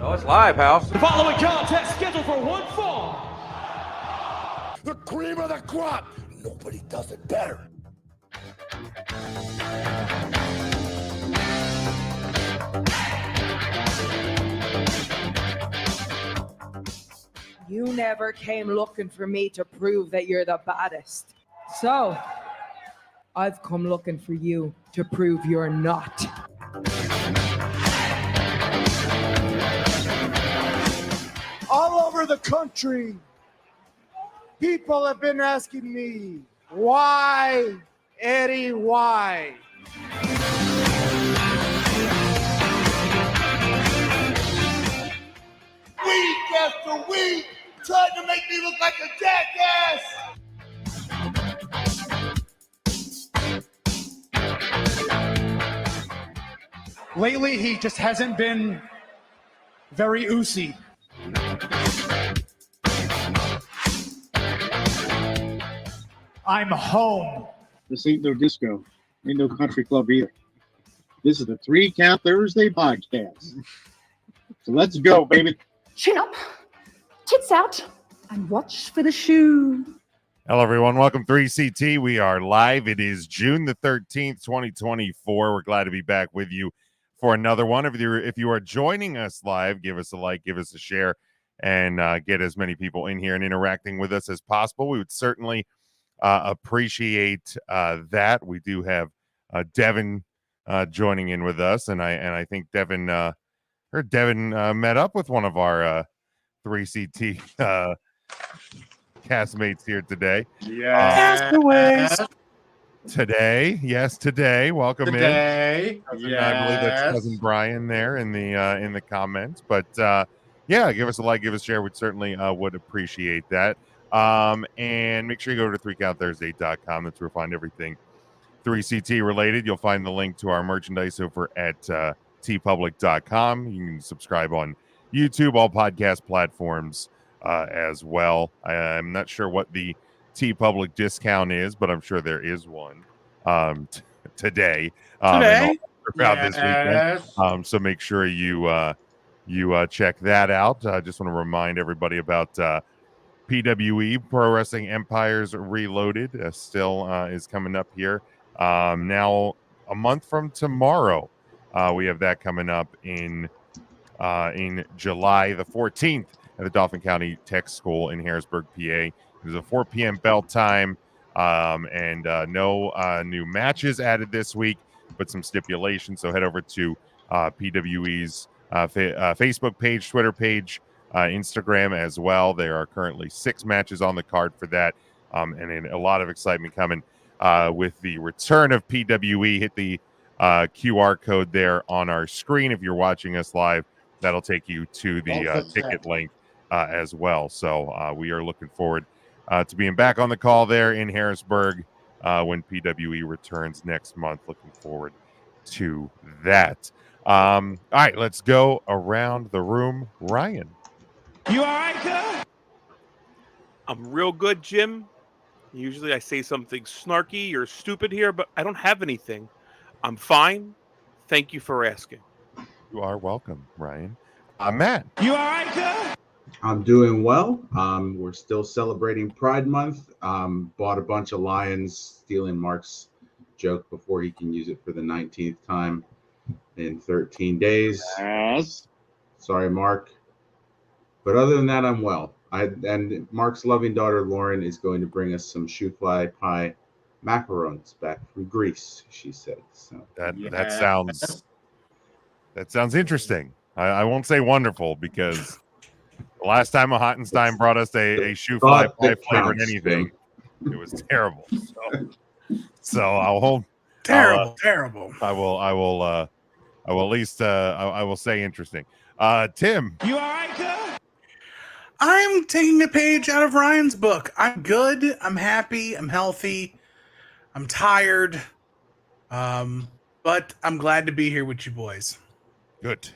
Oh, it's live, House. The following contest scheduled for one fall. The cream of the crop. Nobody does it better. You never came looking for me to prove that you're the baddest. So, I've come looking for you to prove you're not. All over the country, people have been asking me, why, Eddie, why? Week after week, trying to make me look like a jackass. Lately, he just hasn't been very oozy. I'm home. This ain't no disco. Ain't no country club either. This is the 3 Count Thursday podcast. So let's go, baby. Chin up, tits out, and watch for the shoe. Hello, everyone. Welcome 3CT. We are live. It is June the 13th, 2024. We're glad to be back with you for another one. If you are joining us live, give us a like, give us a share, and get as many people in here and interacting with us as possible. We would certainly appreciate that. We do have Devin joining in with us, and I think Devin met up with one of our 3CT castmates here today. Castaways. Today. Welcome in. Yes. I believe that's cousin Brian there in the comments. But yeah, give us a like, give us a share. We'd certainly would appreciate that. And make sure you go to 3countthursday.com. That's where you'll find everything 3CT related. You'll find the link to our merchandise over at tpublic.com. You can subscribe on YouTube, all podcast platforms as well. I'm not sure what the TeePublic discount is, but I'm sure there is one today. Throughout this weekend. So make sure you check that out. I just want to remind everybody about PWE, Pro Wrestling Empires Reloaded, still is coming up here. Now, a month from tomorrow, we have that coming up in July the 14th at the Dauphin County Tech School in Harrisburg, PA. There's a 4 p.m. bell time, and no new matches added this week, but some stipulations. So head over to PWE's Facebook page, Twitter page, Instagram as well. There are currently 6 matches on the card for that, and a lot of excitement coming with the return of PWE. Hit the QR code there on our screen if you're watching us live. That'll take you to the ticket link as well. So we are looking forward to being back on the call there in Harrisburg when PWE returns next month. Looking forward to that. All right, let's go around the room. Ryan. You all right, cuz? I'm real good, Jim. Usually I say something snarky or stupid here, but I don't have anything. I'm fine. Thank you for asking. You are welcome, Ryan. Matt. You all right, cuz? I'm doing well. We're still celebrating Pride Month. Bought a bunch of lions, stealing Mark's joke before he can use it for the 19th time in 13 days. Yes. Sorry, Mark. But other than that, I'm well. And Mark's loving daughter, Lauren, is going to bring us some shoofly pie macarons back from Greece, she said. So that sounds interesting. I won't say wonderful, because the last time a Hottenstein brought us a shoofly pie flavored anything, it was terrible. So I'll hold terrible. I will at least I will say interesting. Tim. You all right, cuz? I'm taking a page out of Ryan's book. I'm good. I'm happy. I'm healthy. I'm tired. But I'm glad to be here with you boys. Good.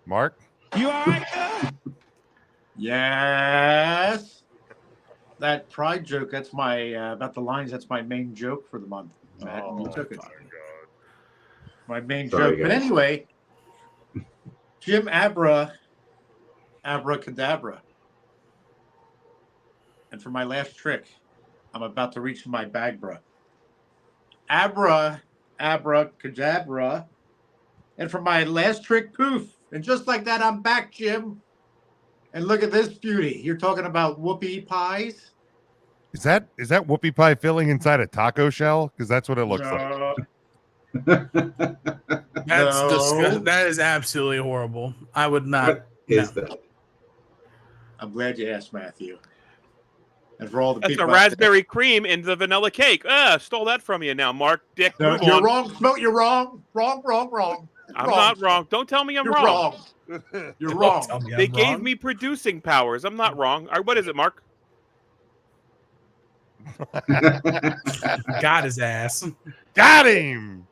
Mark? You all right, cuz? Yes. That pride joke, that's my, about the lines, that's my main joke for the month. Matt, you took it. my main Sorry, joke. But guys. anyway, Jim Abracadabra. And for my last trick, I'm about to reach for my bag, bruh. Abracadabra. And for my last trick, poof. And just like that, I'm back, Jim. And look at this beauty. You're talking about whoopie pies? Is that whoopie pie filling inside a taco shell? Because that's what it looks like. That's No. disgusting. That is absolutely horrible. I would not. What is that? I'm glad you asked, Matthew. And for all the That's people a out there- raspberry cream in the vanilla cake. Stole that from you now, Mark. Dick, No, move you're on. wrong, Smoke. You're wrong. Wrong. I'm not wrong. Don't tell me I'm You're wrong. wrong. You're wrong. They gave me producing powers. I'm not wrong. All right, what is it, Mark? Got his ass. Got him.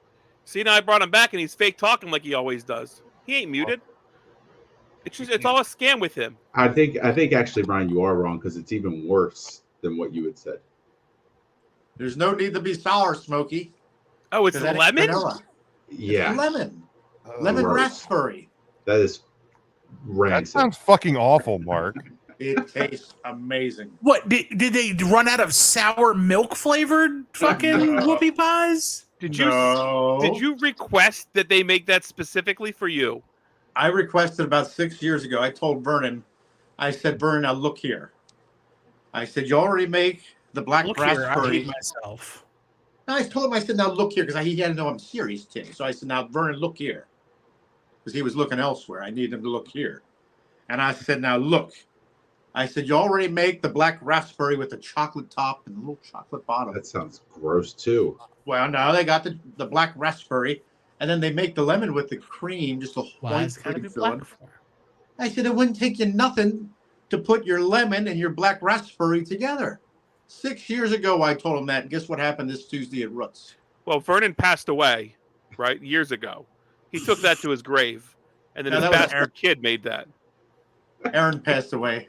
See, now I brought him back, and he's fake talking like he always does. He ain't muted. It's all a scam with him. I think actually, Brian, you are wrong because it's even worse than what you had said. There's no need to be sour, Smokey. Oh, it's 'Cause that ain't lemon? vanilla. Yeah, It's lemon. Lemon gross. raspberry. That is That rancid. sounds fucking awful, Mark. It tastes amazing. What did they run out of sour milk flavored fucking whoopie pies? Did you No. did you request that they make that specifically for you? I requested about 6 years ago. I told Vernon, I said, Vernon, now look here. I said, you already make the black Look here, I raspberry. hate myself. No, I told him, I said, now look here, because he had to know I'm serious, Tim. So I said, now, Vernon, look here. Because he was looking elsewhere. I needed him to look here. And I said, now look. I said, you already make the black raspberry with the chocolate top and the little chocolate bottom. That sounds gross too. Well, now they got the black raspberry, and then they make the lemon with the cream, just a Why white is it gotta cream be filling. black for? I said, it wouldn't take you nothing to put your lemon and your black raspberry together. 6 years ago, I told him that. And guess what happened this Tuesday at Roots? Well, Vernon passed away, right, years ago. He took that to his grave, and then No, his that was bastard Aaron. kid made that. Aaron passed away.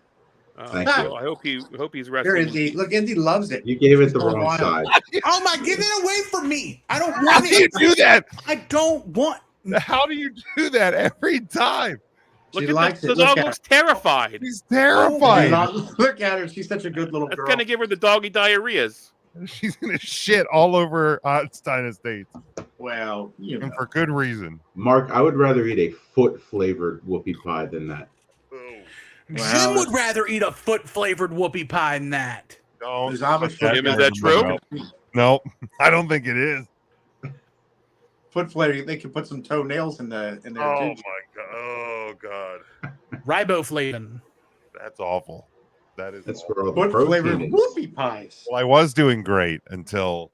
Thank well, you. I hope he's Here, resting. Indy. Look, Indy loves it. You gave it the Oh, wrong wow. side. Oh my, give it away from me. I don't How want do you it. do that? I don't want. How do you do that every time? Look She at likes the it. Look dog at looks terrified. He's her. terrified. Look at her. She's such a good little That's girl. gonna give her the doggy diarrheas. She's gonna shit all over Einstein Estates, Well, you know. and for good reason. Mark, I would rather eat a foot flavored whoopie pie than that. Well, Jim would rather eat a foot flavored whoopie pie than that. Don't. There's Amish put Jim, is in that my true? mouth. No, I don't think it is. foot flavor. They can put some toenails in there. Oh too. my god! Oh god! Riboflavin. That's awful. That is. That's awful. where all the Foot flavored protein is. whoopie pies. Well, I was doing great until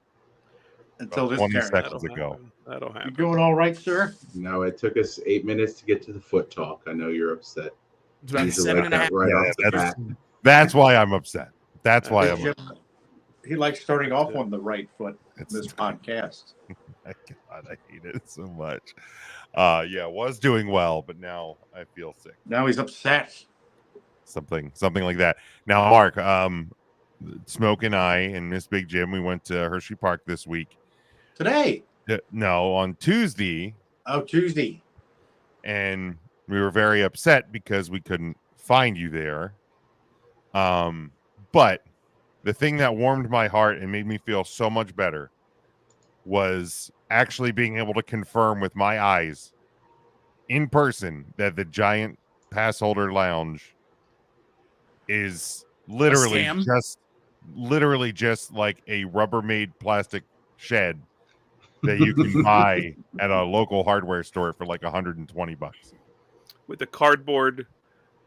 Until this 20 turn. seconds ago. That'll You happen. doing all right, sir? No, it took us 8 minutes to get to the foot talk. I know you're upset. It's about Usually 7.5. right Yeah, off the bat. That's why I'm upset. That's why I'm. Jim, he likes starting off on the right foot in It's, this podcast. God, I hate it so much. Yeah, was doing well, but now I feel sick. Now he's upset. Something like that. Now, Mark, Smoke and I and Miss Big Jim, we went to Hershey Park this week. Today. No, on Tuesday, Oh, Tuesday. and we were very upset because we couldn't find you there. But the thing that warmed my heart and made me feel so much better was actually being able to confirm with my eyes in person that the Giant Pass Holder Lounge is literally scam? just like a Rubbermaid plastic shed that you can buy at a local hardware store for like $120. With the cardboard,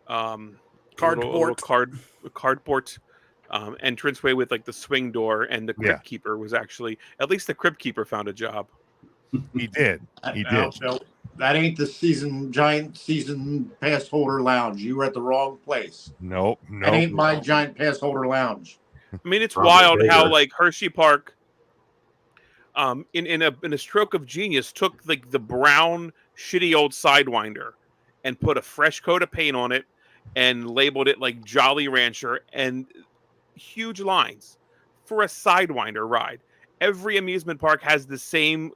Cardboard. cardboard entranceway with like the swing door, and the crypt Yeah. keeper was actually, at least the crypt keeper found a job. He did. He Now, did. Phil, that ain't the Giant season pass holder lounge. You were at the wrong place. Nope. That ain't my Giant pass holder lounge. I mean, it's Probably wild how bigger. like Hershey Park, in a stroke of genius, took like the brown shitty old Sidewinder and put a fresh coat of paint on it and labeled it like Jolly Rancher, and huge lines for a Sidewinder ride. Every amusement park has the same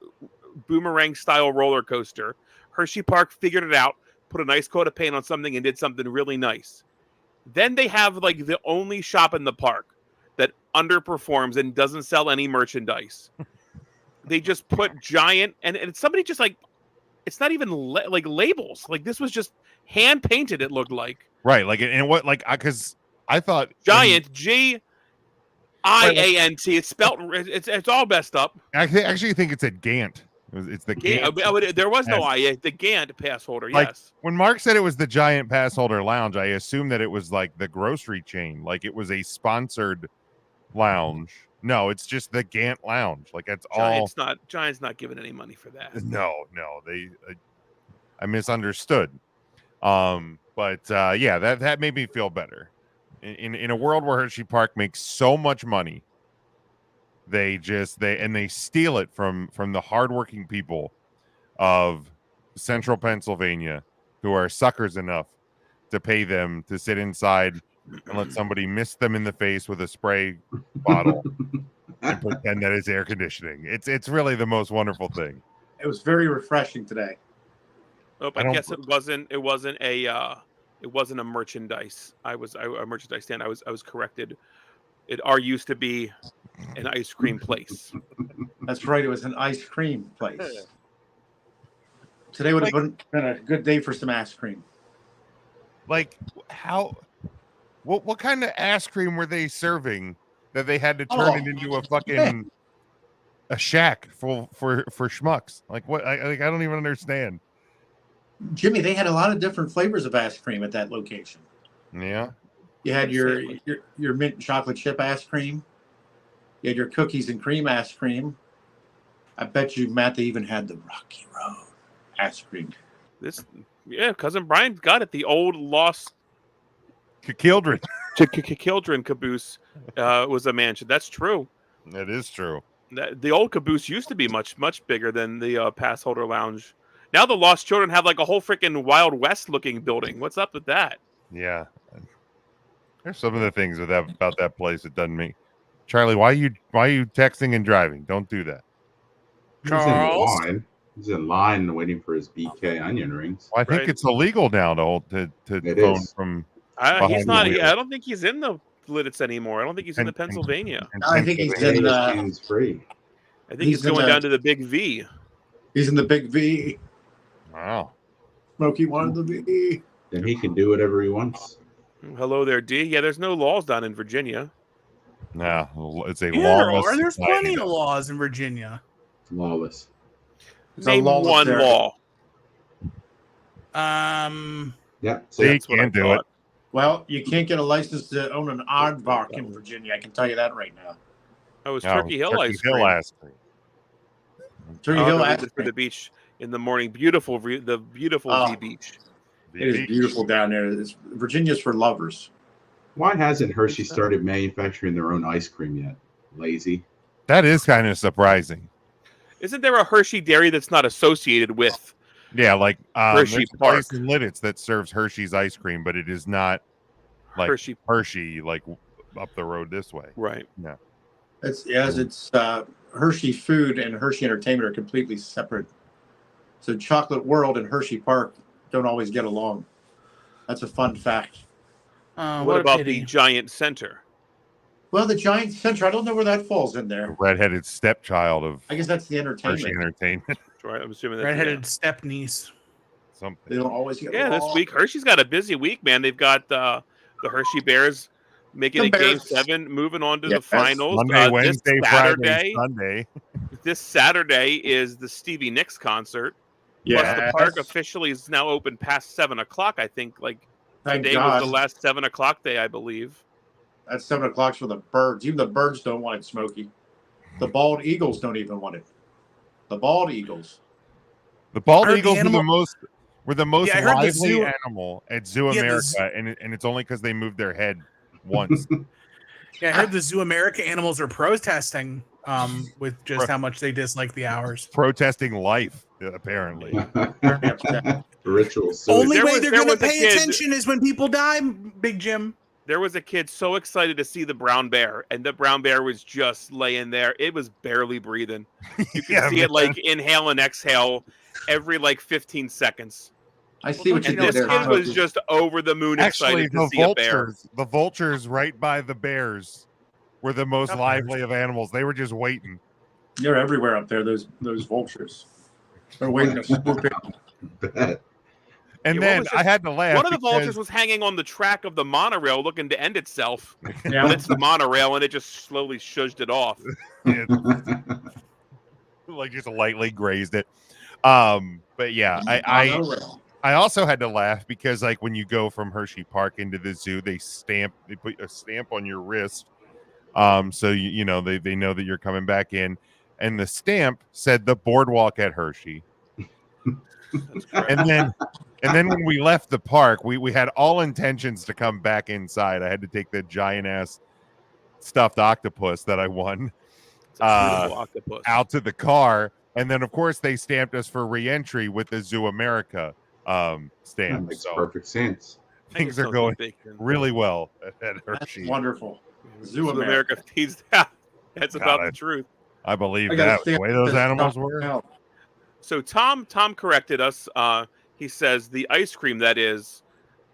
boomerang style roller coaster. Hershey Park figured it out, put a nice coat of paint on something, and did something really nice. Then they have like the only shop in the park that underperforms and doesn't sell any merchandise. They just put giant and somebody just like, it's not even like labels. Like this was just hand painted. It looked like right. Like and what like because I thought giant GIANT. It's spelled. It's all messed up. I actually think it's a Gant. It's the Gant. There was no I. The Gant pass holder. Like, yes. When Mark said it was the Giant Pass Holder Lounge, I assumed that it was like the grocery chain, like it was a sponsored lounge. No, it's just the Gant Lounge. Like it's Giant's not giving any money for that. No, I misunderstood. But yeah, that made me feel better. In a world where Hershey Park makes so much money, they steal it from the hardworking people of Central Pennsylvania who are suckers enough to pay them to sit inside and let somebody mist them in the face with a spray bottle and pretend that it's air conditioning. It's really the most wonderful thing. It was very refreshing today. Oh, I guess it wasn't a merchandise. A merchandise stand. I was corrected. It used to be an ice cream place. That's right. It was an ice cream place. Today would have been a good day for some ice cream. Like what kind of ice cream were they serving that they had to turn it into a fucking a shack for schmucks? Like what? I don't even understand. Jimmy, they had a lot of different flavors of ice cream at that location. Yeah. You had your mint and chocolate chip ice cream. You had your cookies and cream ice cream. I bet you, Matt, they even had the Rocky Road ice cream. Cousin Brian got it. The old lost Kildren caboose was a mansion. That's true. That is true. The old caboose used to be much bigger than the pass holder lounge. Now the Lost Children have like a whole freaking Wild West looking building. What's up with that? Yeah. There's some of the things about that place that doesn't make. Charlie, why are you texting and driving? Don't do that. Charles? He's in line waiting for his BK onion rings. Well, I think it's illegal now to phone from. He's not. I don't think he's in the Lidditz anymore. I don't think he's in the Pennsylvania. I think he's in hands free. I think he's going down to the Big V. He's in the Big V. Wow. Smokey wanted the V. Then he can do whatever he wants. Hello there, D. Yeah, there's no laws down in Virginia. Nah, it's a lawless. There's plenty of laws in Virginia. It's lawless. Name one law. Yeah, so you can't do it. Well, you can't get a license to own an aardvark in Virginia. I can tell you that right now. Oh, it's Turkey Hill ice cream. Turkey Hill ice cream for the beach in the morning. Beautiful, the beautiful V Beach. It is beautiful down there. Virginia's for lovers. Why hasn't Hershey started manufacturing their own ice cream yet? Lazy. That is kind of surprising. Isn't there a Hershey dairy that's not associated with? Yeah, like Hershey Park in Lidditz that serves Hershey's ice cream, but it is not like Hershey like up the road this way. Right. Yeah. It's Hershey Food and Hershey Entertainment are completely separate. So Chocolate World and Hershey Park don't always get along. That's a fun fact. What about the Giant Center? Well, the Giant Center, I don't know where that falls in there. Redheaded stepchild of I guess that's the entertainment. Hershey Entertainment. Right, I'm assuming that's redheaded step niece. Something. They don't always get along. This week Hershey's got a busy week, man. They've got the Hershey Bears making it Game 7, moving on to the finals. Monday, Wednesday, Friday, Sunday. This Saturday is the Stevie Nicks concert. Yeah. Plus the park officially is now open past 7 o'clock. I think today was the last 7 o'clock day, I believe. That's 7 o'clock for the birds. Even the birds don't want it, Smokey. The bald eagles don't even want it. The bald eagles. The bald eagles were the most lively animal at Zoo Yeah, America, and it's only because they moved their head once. Yeah, I heard the Zoo America animals are protesting with just how much they dislike the hours. Protesting life, apparently. Rituals. Only way they're going to pay attention is when people die, Big Jim. There was a kid so excited to see the brown bear, and the brown bear was just laying there. It was barely breathing. You could see it like inhale and exhale every like 15 seconds. I see what you And did this there. kid was just over the moon Actually, excited to see a bear. the vultures right by the bears were the most lively of animals. They were just waiting. They're everywhere up there. Those vultures. They're waiting to swoop in. And then I had to laugh. One of the vultures was hanging on the track of the monorail looking to end itself. Yeah. But it's the monorail, and it just slowly shushed it off. Like just lightly grazed it. But yeah, I also had to laugh because like when you go from Hershey Park into the zoo, they put a stamp on your wrist. So you know they know that you're coming back in. And the stamp said the boardwalk at Hershey. And then when we left the park, we had all intentions to come back inside. I had to take the giant ass stuffed octopus that I won out to the car. And then of course they stamped us for re-entry with the Zoo America stamp. That makes perfect sense. Things are going really well at Hershey. That's wonderful. Zoo America feeds that. That's about the truth. I believe that the way those animals were. So Tom corrected us. He says the ice cream that is,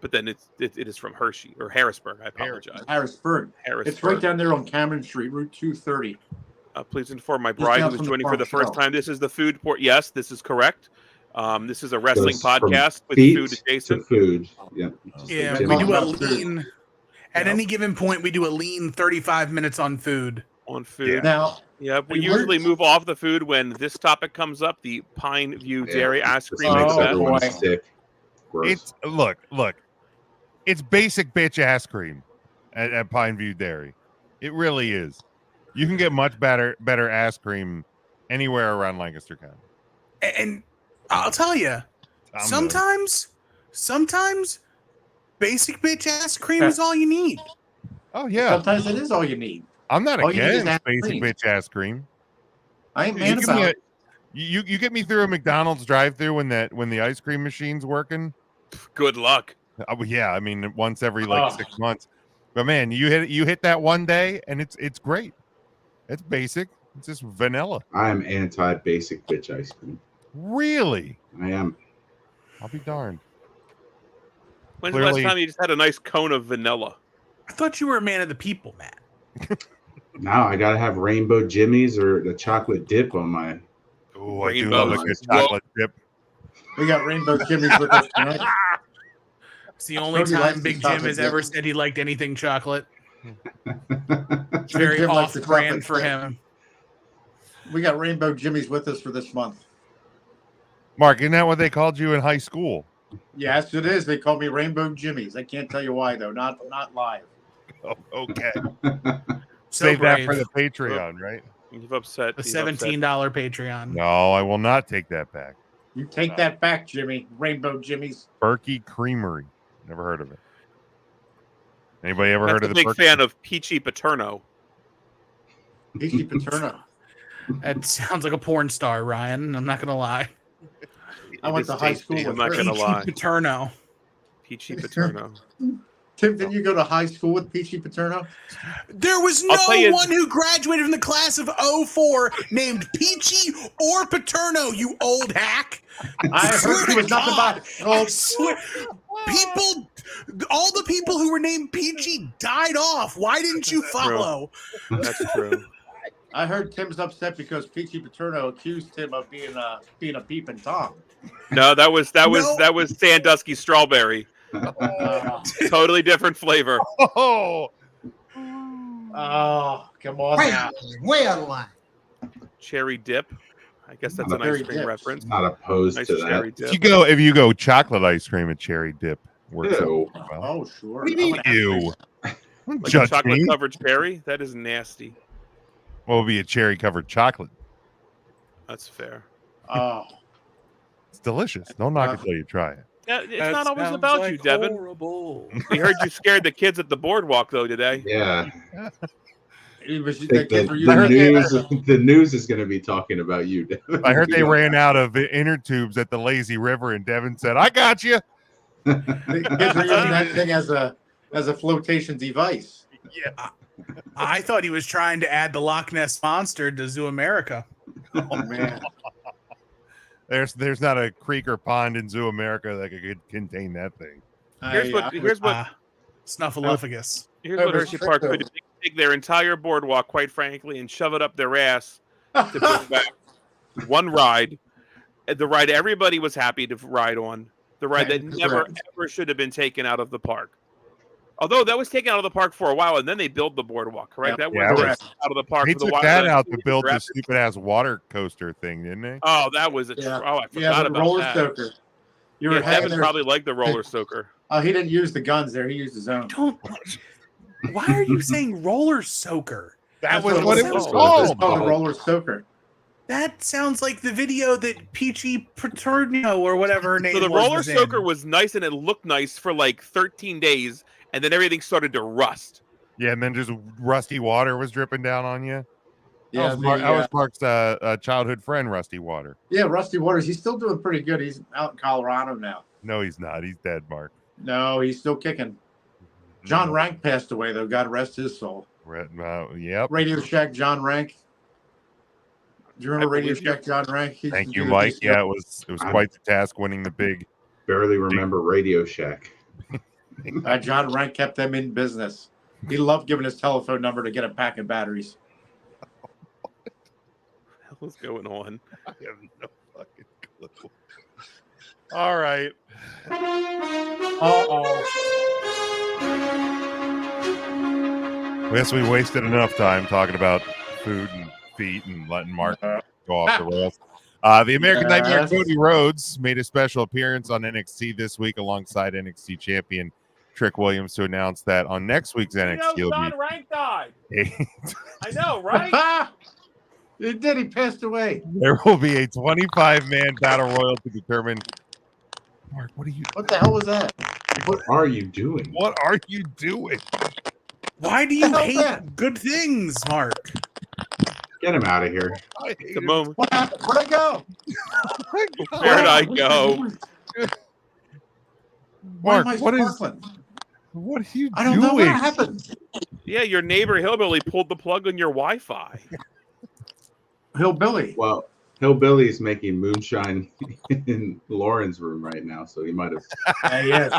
but then it is from Hershey or Harrisburg. I apologize. Harrisburg. It's right down there on Cameron Street, Route 230. Please inform my bride who is joining for the first time. This is the food port. Yes, this is correct. This is a wrestling podcast with food adjacent. Food. Yeah. Yeah, we do a lean. At any given point, we do a lean 35 minutes on food. Yeah. Now, we usually move off the food when this topic comes up. The Pine View Dairy ice cream. Makes everyone sick. It's look. It's basic bitch ass cream at Pine View Dairy. It really is. You can get much better ass cream anywhere around Lancaster County. And I'll tell you, sometimes basic bitch ass cream is all you need. Oh yeah. Sometimes it is all you need. I'm not All you need is against ass basic cream. bitch ass cream. I ain't mad about it. You get me through a McDonald's drive-through when the ice cream machine's working. Good luck. Yeah, I mean once every 6 months. But man, you hit that one day and it's great. It's basic. It's just vanilla. I am anti-basic bitch ice cream. Really? I am. I'll be darned. When's the last time you just had a nice cone of vanilla? I thought you were a man of the people, Matt. Now I gotta have rainbow jimmies or the chocolate dip on my. Oh, I do love a good chocolate dip. We got rainbow jimmies with us tonight. It's the only time Big Jim has ever said he liked anything chocolate. It's very Jim likes the off-brand chocolate for chip. him. We got rainbow jimmies with us for this month. Mark, isn't that what they called you in high school? Yes, it is. They call me Rainbow Jimmies. I can't tell you why though. Not live. Oh, okay. So Save that brave. for the Patreon, right? You've upset The $17 Patreon. No, I will not take that back. You take that back, Jimmy. Rainbow Jimmies. Berkey Creamery. Never heard of it. Anybody ever That's heard a of the big fan of Peachy Paterno. Peachy Paterno. That sounds like a porn star, Ryan. I'm not gonna lie. I went to high school with I'm not her. gonna lie. Paterno. Peachy Paterno. Tim, didn't you go to high school with Peachy Paterno? There was I'll tell you- no one who graduated from the class of 04 named Peachy or Paterno, you old hack. I heard he was nothing but I swear, people, all the people who were named Peachy died off. Why didn't you follow? That's true. I heard Tim's upset because Peachy Paterno accused him of being a peeping Tom. No, that was Sandusky Strawberry. Totally different flavor. Oh, Come on now. Way out of line. Cherry dip. I guess that's an Cherry ice cream dips. reference. Not opposed Nice to cherry that. dip. if you go chocolate ice cream and cherry dip works out Ew. well. Oh, sure. What do you mean, ew? Don't Like a judge chocolate me. covered cherry? That is nasty. What would be a cherry covered chocolate? That's fair. Oh, It's delicious. Don't knock it till you try it. Yeah, it's not always about you, Devin. Horrible. We heard you scared the kids at the boardwalk though today. Yeah. it was I the think kids were the news is going to be talking about you, Devin. I heard they ran out of inner tubes at the lazy river, and Devin said, "I got you." the kids were using that thing as a as a flotation device. Yeah. I thought he was trying to add the Loch Ness Monster to Zoo America. Oh, man. There's not a creek or pond in Zoo America that could contain that thing. Here's what Snuffleupagus. Here's what Hershey Park could do. They could take their entire boardwalk, quite frankly, and shove it up their ass to bring back one ride. The ride everybody was happy to ride on. The ride that never, ever should have been taken out of the park. Although that was taken out of the park for a while, and then they built the boardwalk, correct? That was out of the park. They for the took while that out to build this stupid-ass water coaster thing, didn't they? Oh, that was I forgot the about roller that. stoker. Devin probably liked the roller stoker. Oh, he didn't use the guns there. He used his own. Why are you saying roller soaker? That was what it was called. called. The roller stoker. That sounds like the video that Peachy Paterno or whatever her name was. So the roller was in. stoker was nice and it looked nice for like 13 days, and then everything started to rust. Yeah, and then just rusty water was dripping down on you. Yeah, that was Mark's childhood friend, Rusty Water. Yeah, Rusty Waters. He's still doing pretty good. He's out in Colorado now. No, he's not. He's dead, Mark. No, he's still kicking. John Rank passed away, though. God rest his soul. Yep. Radio Shack John Rank. Do you remember Radio Shack John Rank? Thank you, Mike. Yeah, it was quite the task winning the big. Barely remember Radio Shack. John Rank kept them in business. He loved giving his telephone number to get a pack of batteries. What's going on? I have no fucking clue. All right. Guess we wasted enough time talking about food and feet and letting Mark go off the rails. The American Nightmare Cody Rhodes made a special appearance on NXT this week alongside NXT champion Trick Williams to announce that on next week's NXT will John be Rank died. I know, right? He did. He passed away. There will be a 25-man battle royal to determine. Mark, what the hell was that? What are you doing? What are you doing? Why do you hate good things, Mark? Get him out of here. The moment. What happened? Where'd I go? Where'd I go? Mark, Why am I what are you I don't doing? know what happened. Yeah, your neighbor Hillbilly pulled the plug on your Wi-Fi. Hillbilly. Well, Hillbilly's making moonshine in Lauren's room right now, so he might have. Yeah, he is.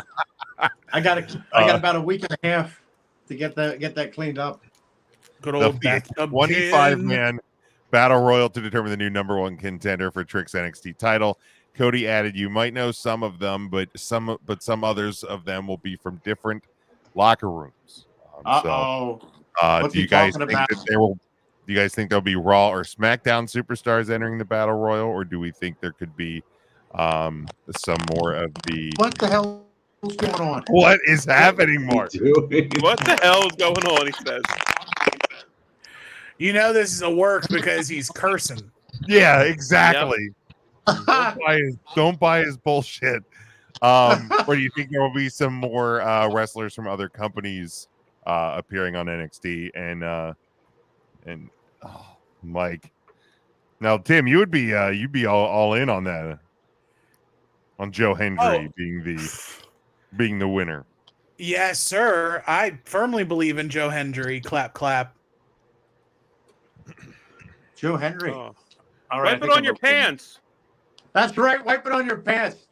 I got about a week and a half to get that cleaned up. Good There'll old be a 25-man battle royal to determine the new number one contender for Trick's NXT title. Cody added, "You might know some of them, but some others of them will be from different locker rooms." Do you guys think that there will? Do you guys think there'll be Raw or SmackDown superstars entering the battle royal, or do we think there could be some more of the? What the hell is going on? What is happening, Mark? What the hell is going on? He says. You know this is a work because he's cursing. Yeah, exactly. Yep. Don't buy his bullshit. Or do you think there will be some more wrestlers from other companies appearing on NXT? And Mike, now Tim, you'd be all in on that, on Joe Hendry being the winner. Yes, sir. I firmly believe in Joe Hendry. Clap, clap. Joe Hendry. Oh. All right, Wipe it on your pants. That's right. Wipe it on your pants.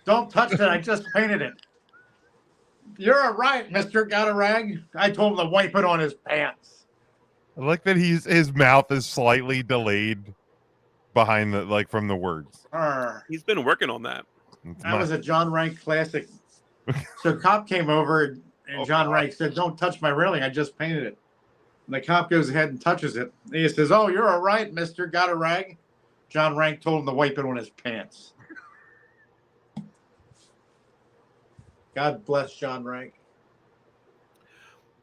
Don't touch it. I just painted it. You're right, Mr. Got a Rag. I told him to wipe it on his pants. I like that his mouth is slightly delayed behind from the words. He's been working on that. That was a John Rank classic. So cop came over and John Rank said, "Don't touch my railing. I just painted it." And the cop goes ahead and touches it. And he says, "Oh, you're all right, Mr. Got a Rag." John Rank told him to wipe it on his pants. God bless John Rank.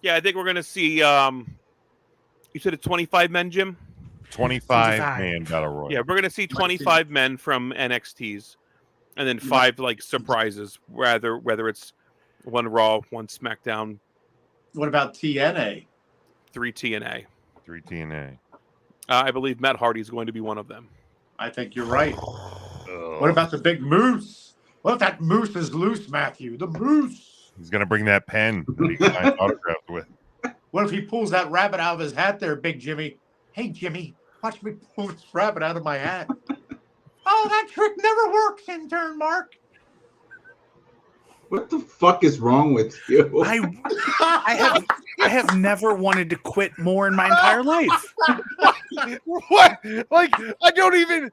Yeah, I think we're going to see, you said it's 25 men, Jim? 25-man battle royal. Yeah, we're going to see 25 men from NXTs and then 5 surprises, whether it's one Raw, one SmackDown. What about TNA? 3 TNA. 3 TNA. I believe Matt Hardy's going to be one of them. I think you're right. What about the big moose? What if that moose is loose, Matthew? The moose. He's gonna bring that pen that he signed autographed with. What if he pulls that rabbit out of his hat there, Big Jimmy? Hey, Jimmy, watch me pull this rabbit out of my hat. Oh, that trick never works, intern Mark. What the fuck is wrong with you? I have never wanted to quit more in my entire life. What? Like I don't even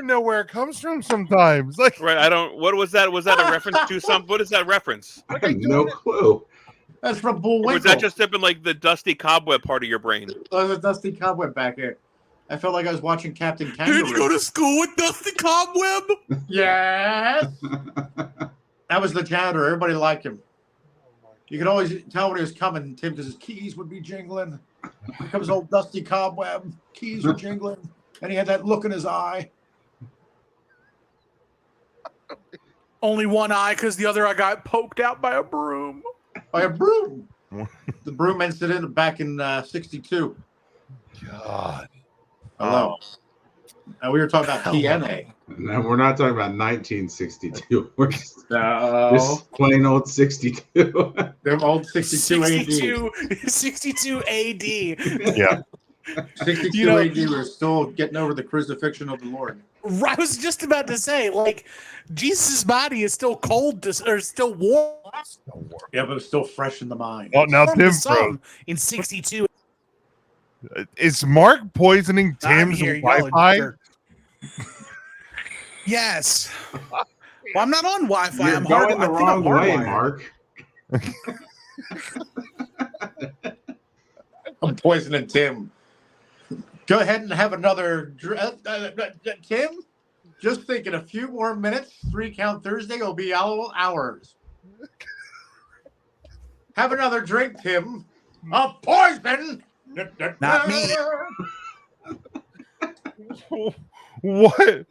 know where it comes from sometimes. Like Right, I don't. What was that? Was that a reference to something? What is that reference? I have no clue. That's from Or Bullwinkle. was that just in like the dusty cobweb part of your brain? There's a Dusty Cobweb back here. I felt like I was watching Captain Kangaroo. Did you go to school with Dusty Cobweb? Yes. That was the janitor. Everybody liked him. You could always tell when he was coming, Tim, because his keys would be jingling. Here comes old Dusty Cobweb. Keys were jingling. And he had that look in his eye. Only one eye because the other eye got poked out by a broom. By a broom. The broom incident back in 62. God. Hello. And we were talking about TNA. No, we're not talking about 1962. We're just plain old 62. Them old 62 AD. 62 AD. Yeah. 62 AD, we're still getting over the crucifixion of the Lord. I was just about to say, like, Jesus' body is still cold or still warm. Yeah, but it's still fresh in the mind. Well, now Warm Tim to some in 62. is Mark poisoning I'm Tim's here, y'all are Wi-Fi? jerks. Yes. Well, I'm not on Wi-Fi. You're I'm going the wrong way, hardwired. Mark. I'm poisoning Tim. Go ahead and have another. Tim, just think in a few more minutes, 3 Count Thursday will be all hours. Have another drink, Tim. A poison. Not me. What?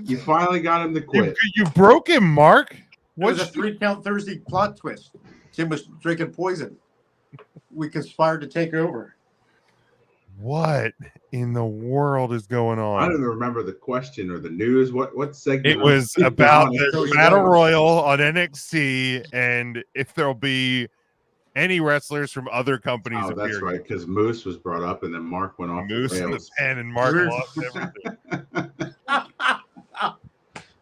You finally got him to quit. You broke him, Mark. It was a What? 3 Count Thursday plot twist. Tim was drinking poison. We conspired to take over. What in the world is going I on? don't even remember the question or the news. What segment? It was about the Battle Royal on NXT and if there'll be any wrestlers from other companies. Oh, that's right, because Moose was brought up, and then Mark went off. Moose and the pen, and Mark lost everything.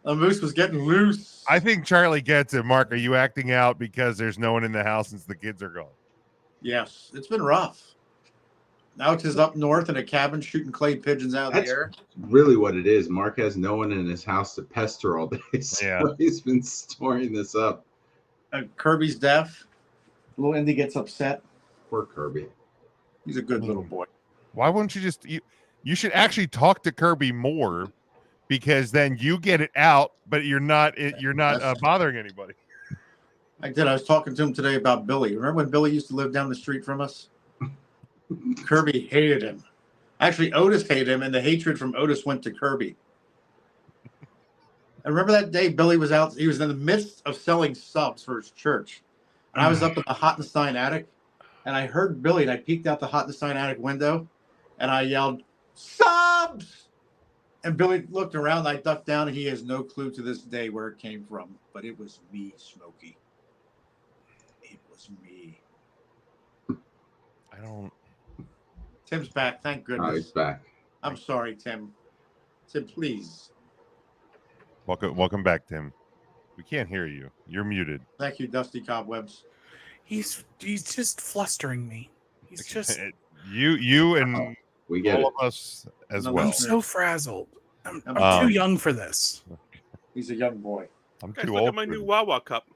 The Moose was getting loose. I think Charlie gets it. Mark, are you acting out because there's no one in the house since the kids are gone? Yes, it's been rough. Alex is up north in a cabin shooting clay pigeons out of the air. Really what it is. Mark has no one in his house to pester all day. So Yeah. he's been storing this up. Kirby's deaf. Little Indy gets upset. Poor Kirby. He's a good little boy. Why wouldn't you just you should actually talk to Kirby more, because then you get it out, but you're not bothering anybody. I did. I was talking to him today about Billy. Remember when Billy used to live down the street from us? Kirby hated him. Actually, Otis hated him, and the hatred from Otis went to Kirby. I remember that day Billy was out. He was in the midst of selling subs for his church. And I was up in the Hottenstein attic, and I heard Billy, and I peeked out the Hottenstein attic window, and I yelled, "Subs!" And Billy looked around, I ducked down, and he has no clue to this day where it came from. But it was me, Smokey. It was me. I don't. Tim's back, thank goodness. Oh, he's back. I'm sorry, Tim. Tim, please. Welcome back, Tim. We can't hear you. You're muted. Thank you, Dusty Cobwebs. He's just flustering me. He's just you and we get all it. of us as I'm well. so frazzled. I'm too young for this. He's a young boy. I'm Guys, too look old. at my new Wawa cup.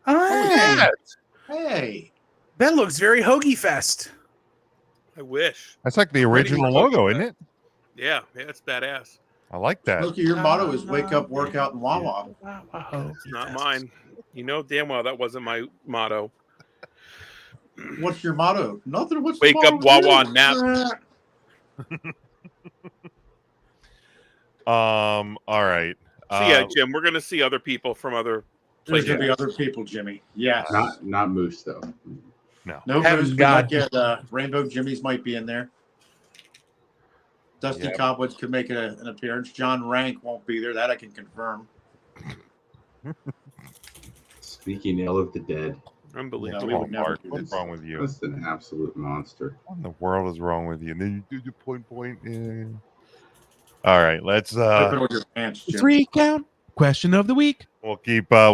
Oh, Hey. that looks very Hoagie Fest. I wish. That's like the original logo, isn't it? Yeah, it's badass. I like that. Smokey, your motto is wake up, work out, and Wawa. It's not mine. You know damn well that wasn't my motto. What's your motto? Nothing. What's Wake the up, motto? Wawa, nap. All right. So yeah, Jim, we're gonna see other people from other There's places. going to be other people, Jimmy. Yes. Not Moose, though. No. No Heaven Moose. We God. might get Rainbow Jimmy's might be in there. Dusty Cobwebs could make an appearance. John Rank won't be there. That I can confirm. Speaking ill of the dead. Unbelievable. No, we would never do What's that. wrong with you? That's an absolute monster. What in the world is wrong with you? And then you do the point. Yeah. All right, let's Put on your pants, Jim. 3 count. Question of the week. we'll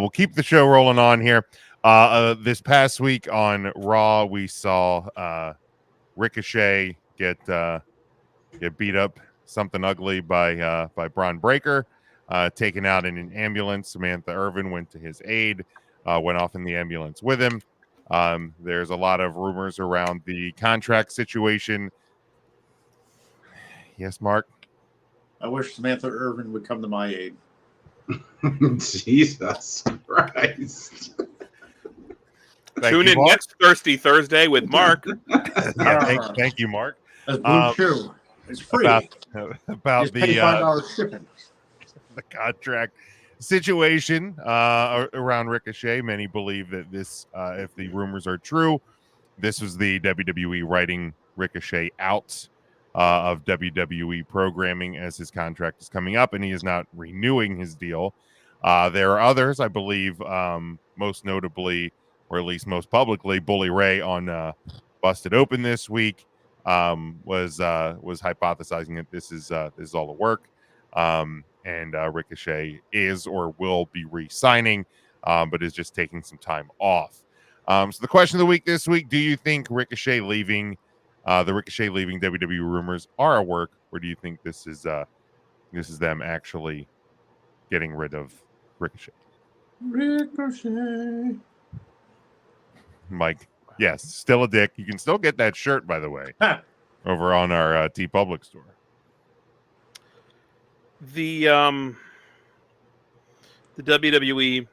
keep the show rolling on here. This past week on Raw, we saw Ricochet get beat up something ugly by Braun Breaker, taken out in an ambulance. Samantha Irvin went to his aid, went off in the ambulance with him. There's a lot of rumors around the contract situation. Yes, Mark? I wish Samantha Irvin would come to my aid. Jesus Christ. Tune in next Thursday with Mark. Thank you, Mark. That's Blue Chew. It's free. About the $25 shipping. The contract situation around Ricochet. Many believe that this, if the rumors are true, this was the WWE writing Ricochet out of WWE programming as his contract is coming up, and he is not renewing his deal. There are others, I believe, most notably, or at least most publicly, Bully Ray on Busted Open this week was hypothesizing that this is all a work, and Ricochet is or will be re-signing, but is just taking some time off. So the question of the week this week: do you think Ricochet leaving? The Ricochet leaving WWE rumors are a work, or do you think this is them actually getting rid of Ricochet? Ricochet. Mike, yes, still a dick. You can still get that shirt, by the way, over on our T Public store. The WWE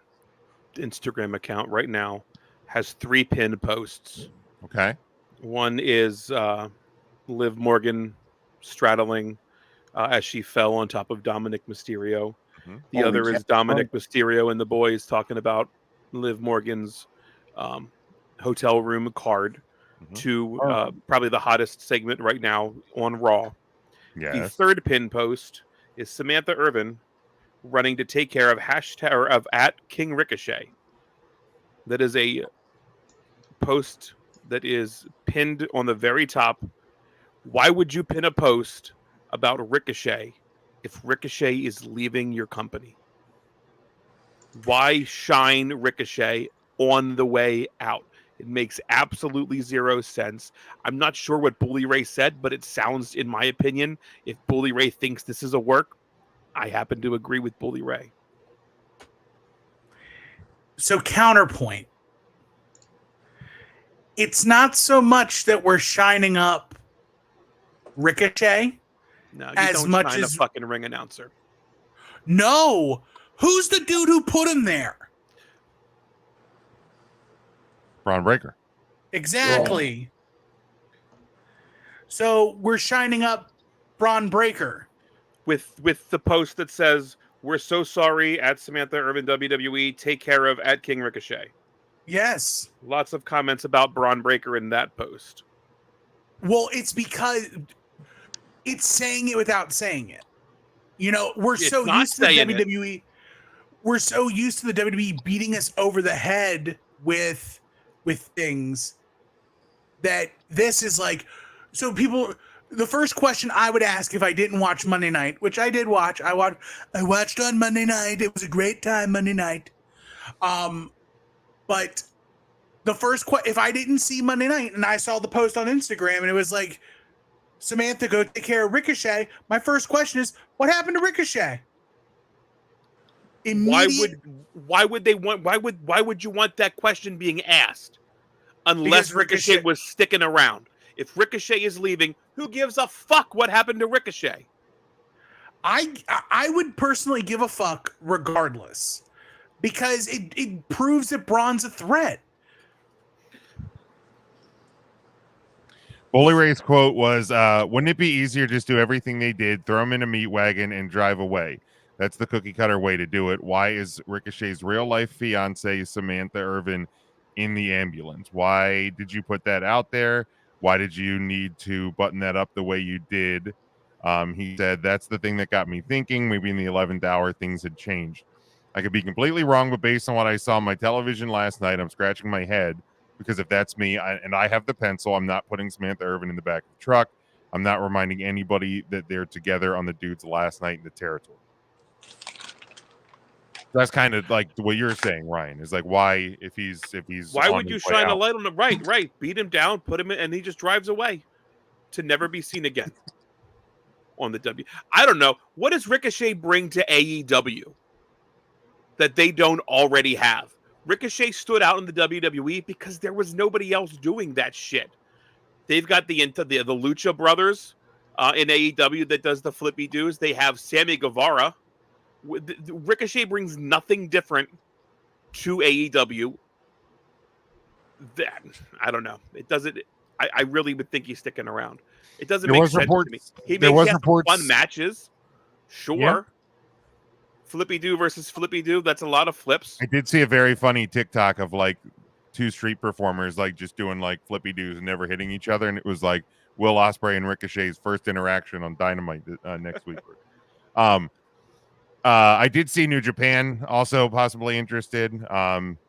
Instagram account right now has 3 pinned posts. Okay. One is Liv Morgan straddling as she fell on top of Dominic Mysterio. Mm-hmm. The other is Dominic Mysterio and the boys talking about Liv Morgan's hotel room card to probably the hottest segment right now on Raw. Yes. The third pin post is Samantha Irvin running to take care of @King Ricochet. That is a post that is pinned on the very top. Why would you pin a post about Ricochet if Ricochet is leaving your company? Why shine Ricochet on the way out? It makes absolutely zero sense. I'm not sure what Bully Ray said, but it sounds, in my opinion, if Bully Ray thinks this is a work, I happen to agree with Bully Ray. So counterpoint. It's not so much that we're shining up Ricochet No, you as don't much shine as a fucking ring announcer. No. Who's the dude who put him there? Braun Breaker. Exactly. So we're shining up Braun Breaker with the post that says, "We're so sorry at Samantha Irvin WWE. Take care of @King Ricochet." Yes. Lots of comments about Braun Breaker in that post. Well, it's because it's saying it without saying it. You know, we're so used to the WWE. We're so used to the WWE beating us over the head with things that this is like. So people, the first question I would ask if I didn't watch Monday night, which I did watch, I watched on Monday night. It was a great time Monday night. But the first if I didn't see Monday night and I saw the post on Instagram and it was like, Samantha, go take care of Ricochet. My first question is, what happened to Ricochet? Why would you want that question being asked? Unless Ricochet was sticking around. If Ricochet is leaving, who gives a fuck what happened to Ricochet? I would personally give a fuck regardless, because it proves that Braun's a threat. Bully Ray's quote was, wouldn't it be easier just do everything they did, throw him in a meat wagon and drive away? That's the cookie cutter way to do it. Why is Ricochet's real life fiance, Samantha Irvin, in the ambulance? Why did you put that out there? Why did you need to button that up the way you did? He said, that's the thing that got me thinking. Maybe in the 11th hour, things had changed. I could be completely wrong, but based on what I saw on my television last night, I'm scratching my head because if that's me, and I have the pencil, I'm not putting Samantha Irvin in the back of the truck. I'm not reminding anybody that they're together on the dudes last night in the territory. That's kind of like what you're saying, Ryan. Is like why if he's why would you shine a light on the right? Beat him down, put him in, and he just drives away to never be seen again on the W. I don't know. What does Ricochet bring to AEW that they don't already have? Ricochet stood out in the WWE because there was nobody else doing that shit. They've got the Lucha Brothers in AEW that does the flippy doos. They have Sammy Guevara. Ricochet brings nothing different to AEW. That I don't know. It doesn't. I really would think he's sticking around. It doesn't make sense to me. He makes fun matches. Sure. Yeah. Flippy do versus flippy do. That's a lot of flips. I did see a very funny TikTok of like two street performers like just doing like flippy doos and never hitting each other, and it was like Will Ospreay and Ricochet's first interaction on Dynamite next week. I did see New Japan also possibly interested.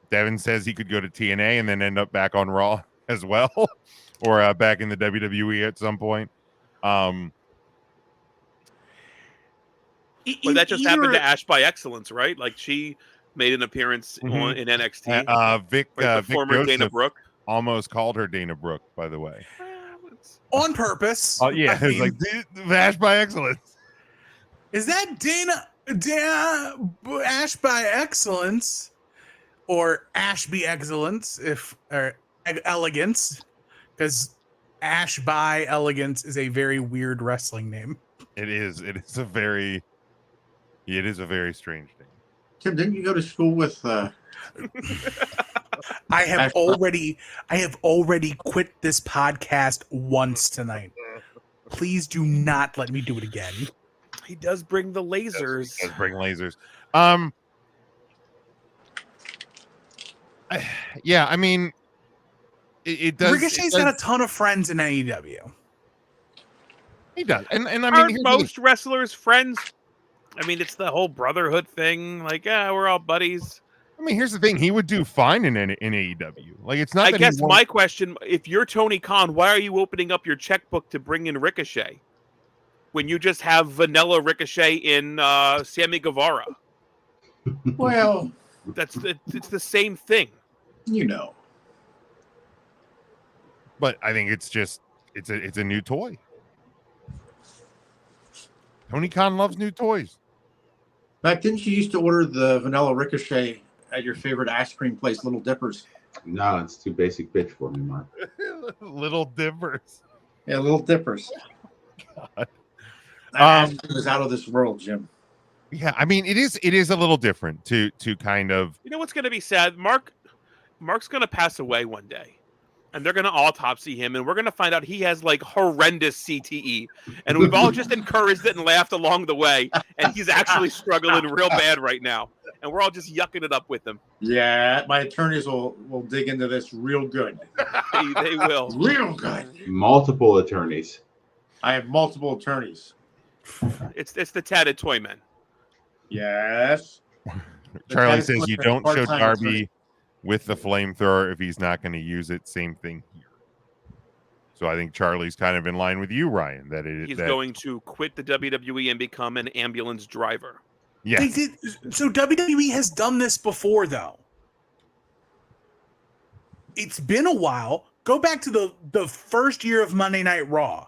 Devin says he could go to TNA and then end up back on Raw as well, or back in the WWE at some point. But that just happened to Ash by Excellence, right? Like she made an appearance in NXT. Vic, the Vic former Joseph Dana Brooke almost called her Dana Brooke, by the way, on purpose. Oh yeah, it was like Ash by Excellence. Is that Dana Ash by Excellence, or Ashby Excellence, or Elegance? Because Ash by Elegance is a very weird wrestling name. It is. It is a very strange name. Tim, didn't you go to school with? I have already quit this podcast once tonight. Please do not let me do it again. He does bring the lasers. He does bring lasers. Yeah, I mean, it does. Ricochet's got a ton of friends in AEW. He does, and I Aren't mean, most wrestlers friends? I mean, it's the whole brotherhood thing. Like, yeah, we're all buddies. I mean, here's the thing: he would do fine in AEW. Like, it's not. I guess my question: if you're Tony Khan, why are you opening up your checkbook to bring in Ricochet when you just have vanilla Ricochet in Sammy Guevara? Well, it's the same thing, you know. But I think it's a new toy. Tony Khan loves new toys. Back, didn't you used to order the vanilla Ricochet at your favorite ice cream place, Little Dippers? No, it's too basic bitch for me, Mark. Little Dippers. Yeah, Little Dippers. God. That is out of this world, Jim. Yeah, I mean, it is a little different to kind of. You know what's going to be sad? Mark's going to pass away one day. And they're going to autopsy him, and we're going to find out he has, like, horrendous CTE. And we've all just encouraged it and laughed along the way, and he's actually struggling real bad right now. And we're all just yucking it up with him. Yeah, my attorneys will dig into this real good. They will. Real good. Multiple attorneys. I have multiple attorneys. It's the tatted toy man. Yes. Charlie says you don't show Darby with the flamethrower if he's not going to use it. Same thing here. So I think Charlie's kind of in line with you, Ryan. He's going to quit the WWE and become an ambulance driver. Yeah. So WWE has done this before, though. It's been a while. Go back to the first year of Monday Night Raw.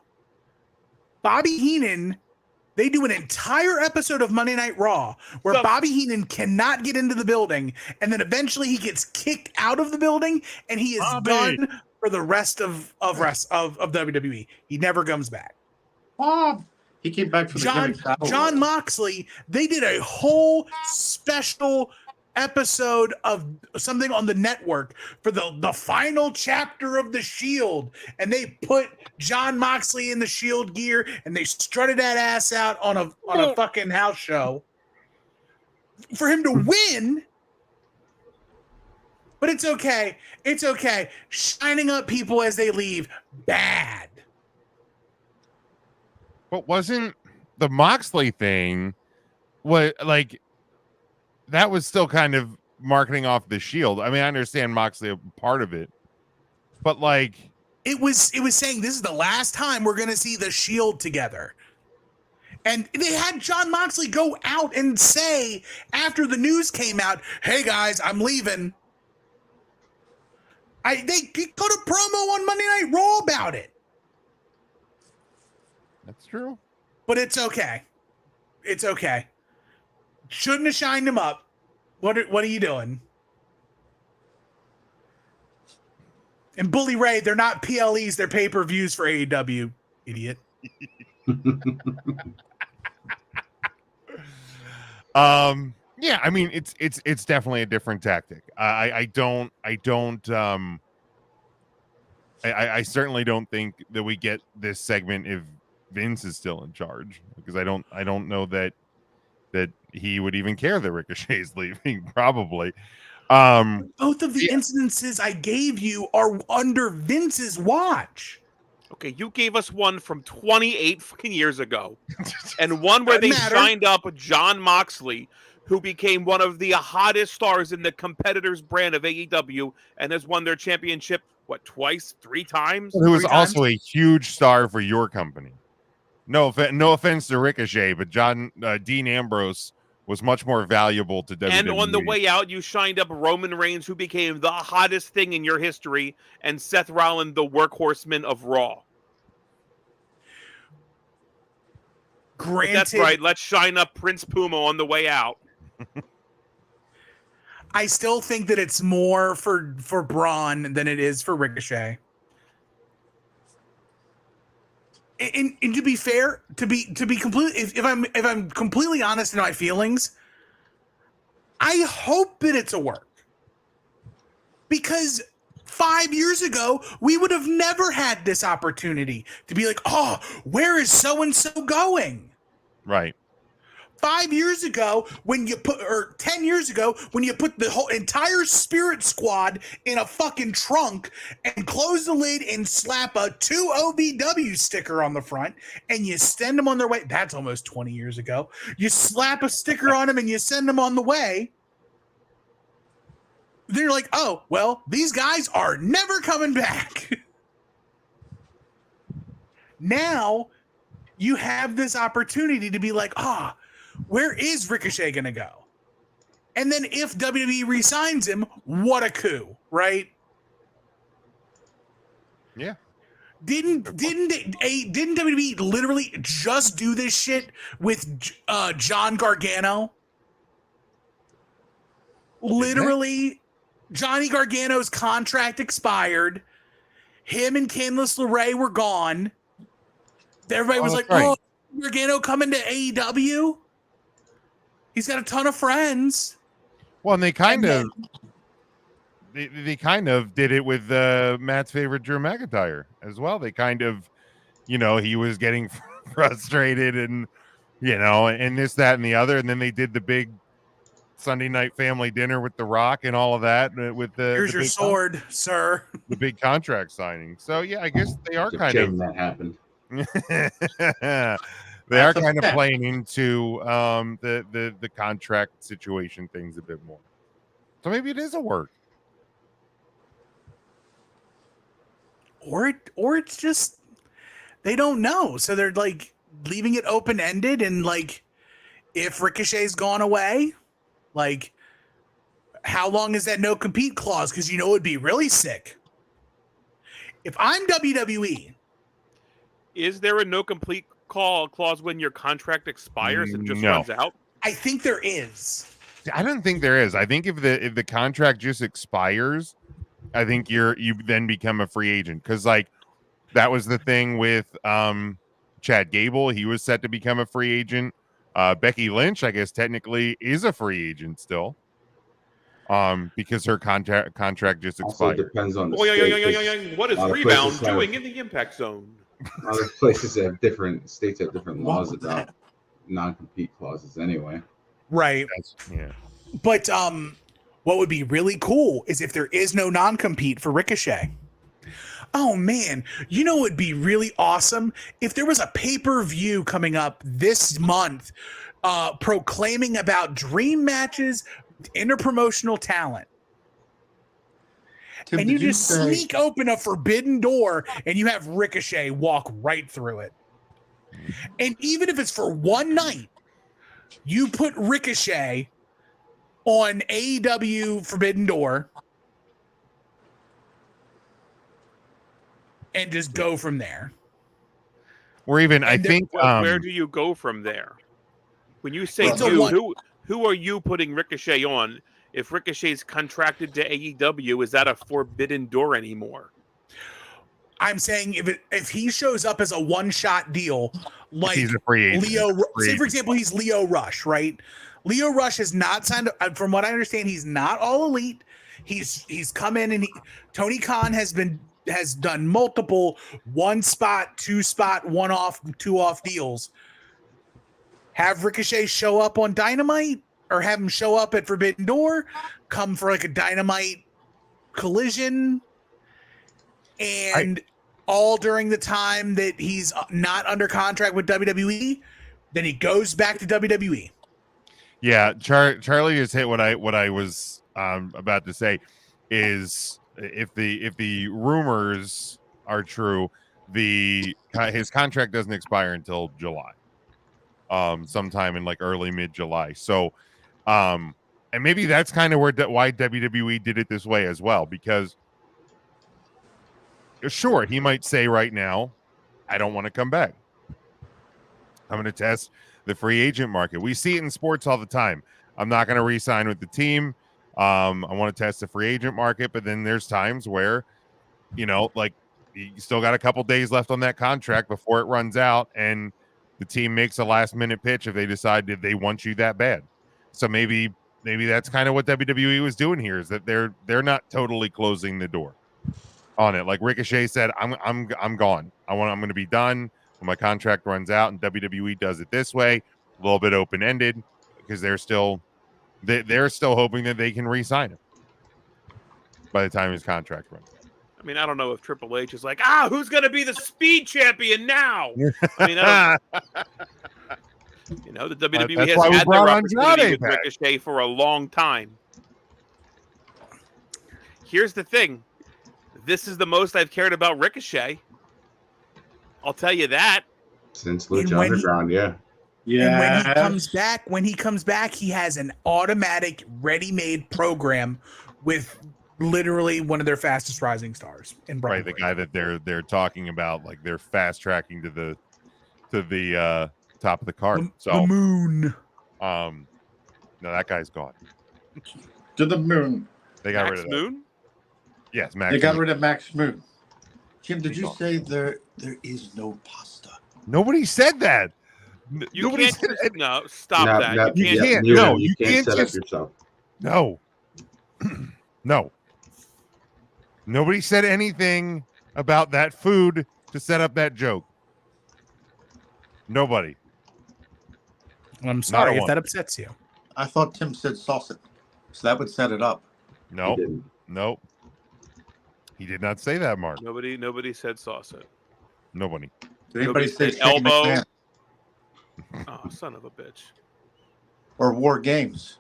Bobby Heenan, they do an entire episode of Monday Night Raw where Bobby Heenan cannot get into the building, and then eventually he gets kicked out of the building, and he is done for the rest of WWE. He never comes back. Bob. He came back for the John Moxley. They did a whole special episode of something on the network for the final chapter of the Shield, and they put John Moxley in the Shield gear and they strutted that ass out on a fucking house show for him to win. But it's okay. It's okay. Shining up people as they leave, bad. But wasn't the Moxley thing what like that was still kind of marketing off the Shield. I mean, I understand Moxley a part of it, but like it was saying this is the last time we're going to see the Shield together. And they had Jon Moxley go out and say after the news came out, "Hey guys, I'm leaving." They cut a promo on Monday Night Raw about it. That's true. But it's okay. It's okay. Shouldn't have shined him up. What are you doing? And Bully Ray, they're not PLEs, they're pay-per-views for AEW, idiot. Yeah, I mean it's definitely a different tactic. I certainly don't think that we get this segment if Vince is still in charge, because I don't know that he would even care that Ricochet is leaving, probably. Both of the incidences I gave you are under Vince's watch. Okay, you gave us one from 28 fucking years ago, and one where they signed up Jon Moxley, who became one of the hottest stars in the competitor's brand of AEW, and has won their championship, twice, 3 times? Who was also a huge star for your company. No offense to Ricochet, but Dean Ambrose was much more valuable to WWE. And on the way out, you shined up Roman Reigns, who became the hottest thing in your history, and Seth Rollins, the workhorseman of Raw. Granted, that's right. Let's shine up Prince Puma on the way out. I still think that it's more for Braun than it is for Ricochet. And to be fair, to be complete, if I'm completely honest in my feelings, I hope that it's a work. Because 5 years ago, we would have never had this opportunity to be like, "Oh, where is so-and-so going?" Right. 5 years ago, or 10 years ago, when you put the whole entire Spirit Squad in a fucking trunk and close the lid and slap a 2OVW sticker on the front and you send them on their way. That's almost 20 years ago. You slap a sticker on them and you send them on the way. They're like, "Oh, well, these guys are never coming back." Now you have this opportunity to be like, where is Ricochet going to go? And then if WWE re-signs him, what a coup, right? Yeah. Didn't WWE literally just do this shit with John Gargano? Literally, Johnny Gargano's contract expired. Him and Candice LeRae were gone. Everybody was like, right. "Oh, Gargano coming to AEW? He's got a ton of friends." Well, and they kind of did it with Matt's favorite Drew McIntyre as well. They kind of, he was getting frustrated and, and this, that, and the other. And then they did the big Sunday night family dinner with The Rock and all of that with here's your sword, sir. The big contract signing. So yeah, I guess they are kind of that happened. They are kind of playing into the contract situation things a bit more. So maybe it is a work. Or it's just they don't know. So they're like leaving it open-ended, and like if Ricochet's gone away, like how long is that no compete clause? Because it'd be really sick. If I'm WWE, is there a no complete clause when your contract expires and just runs out? I think there is. I don't think there is. I think if the contract just expires, I think you then become a free agent, because like that was the thing with Chad Gable. He was set to become a free agent. Becky Lynch, I guess, technically is a free agent still, because her contract just expired. Also depends on the state. What is Rebound doing in the Impact Zone? Other places have different states have different laws about non-compete clauses anyway. Right. Yeah. But what would be really cool is if there is no non-compete for Ricochet. Oh man, what would be really awesome if there was a pay-per-view coming up this month proclaiming about dream matches, interpromotional talent. Tim, and you did you just say- sneak open a forbidden door and you have Ricochet walk right through it. And even if it's for one night, you put Ricochet on AEW Forbidden Door and just go from there. Or even, I think, where do you go from there? When you say who are you putting Ricochet on? If Ricochet's contracted to AEW, is that a forbidden door anymore? I'm saying if he shows up as a one-shot deal, like he's a free agent. Say for example, he's Leo Rush, right? Leo Rush has not signed. From what I understand, he's not all elite. He's come in and Tony Khan has done multiple 1-spot, 2-spot, 1-off, 2-off deals. Have Ricochet show up on Dynamite, or have him show up at Forbidden Door, come for like a Dynamite collision, and all during the time that he's not under contract with WWE, then he goes back to WWE. Yeah, Charlie just hit what I was about to say. Is if the rumors are true, his contract doesn't expire until July, sometime in like early mid-July. So, and maybe that's kind of why WWE did it this way as well, because sure, he might say right now, I don't want to come back. I'm going to test the free agent market. We see it in sports all the time. I'm not going to re-sign with the team. I want to test the free agent market, but then there's times where, like you still got a couple days left on that contract before it runs out, and the team makes a last-minute pitch if they decide that they want you that bad. So maybe that's kind of what WWE was doing here, is that they're not totally closing the door on it. Like Ricochet said, I'm gone. I'm going to be done when my contract runs out, and WWE does it this way, a little bit open-ended, because they're still hoping that they can re-sign him by the time his contract runs out. I mean, I don't know if Triple H is like, who's going to be the speed champion now? I mean, the WWE has had their opportunity with Ricochet for a long time. Here's the thing. This is the most I've cared about Ricochet. I'll tell you that. Since Lucha Underground, yeah. And when he comes back, he has an automatic, ready-made program with literally one of their fastest rising stars in Brian. Right, the guy that they're talking about, like they're fast tracking to the top of the card. The moon. No, that guy's gone. To the moon. They got Max rid of Moon? that. Yes, Max. They got rid of Max Moon. Jim, did you say there is no pasta? Nobody said that. Nobody said it. No, stop that. You can't. No, you can't set up yourself. No. No. Nobody said anything about that food to set up that joke. Nobody. I'm sorry if that upsets you. I thought Tim said sauce it, so that would set it up. No. Nope. He did not say that, Mark. Nobody said sauce it. Nobody. Did anybody say elbow? Oh, son of a bitch. Or War Games?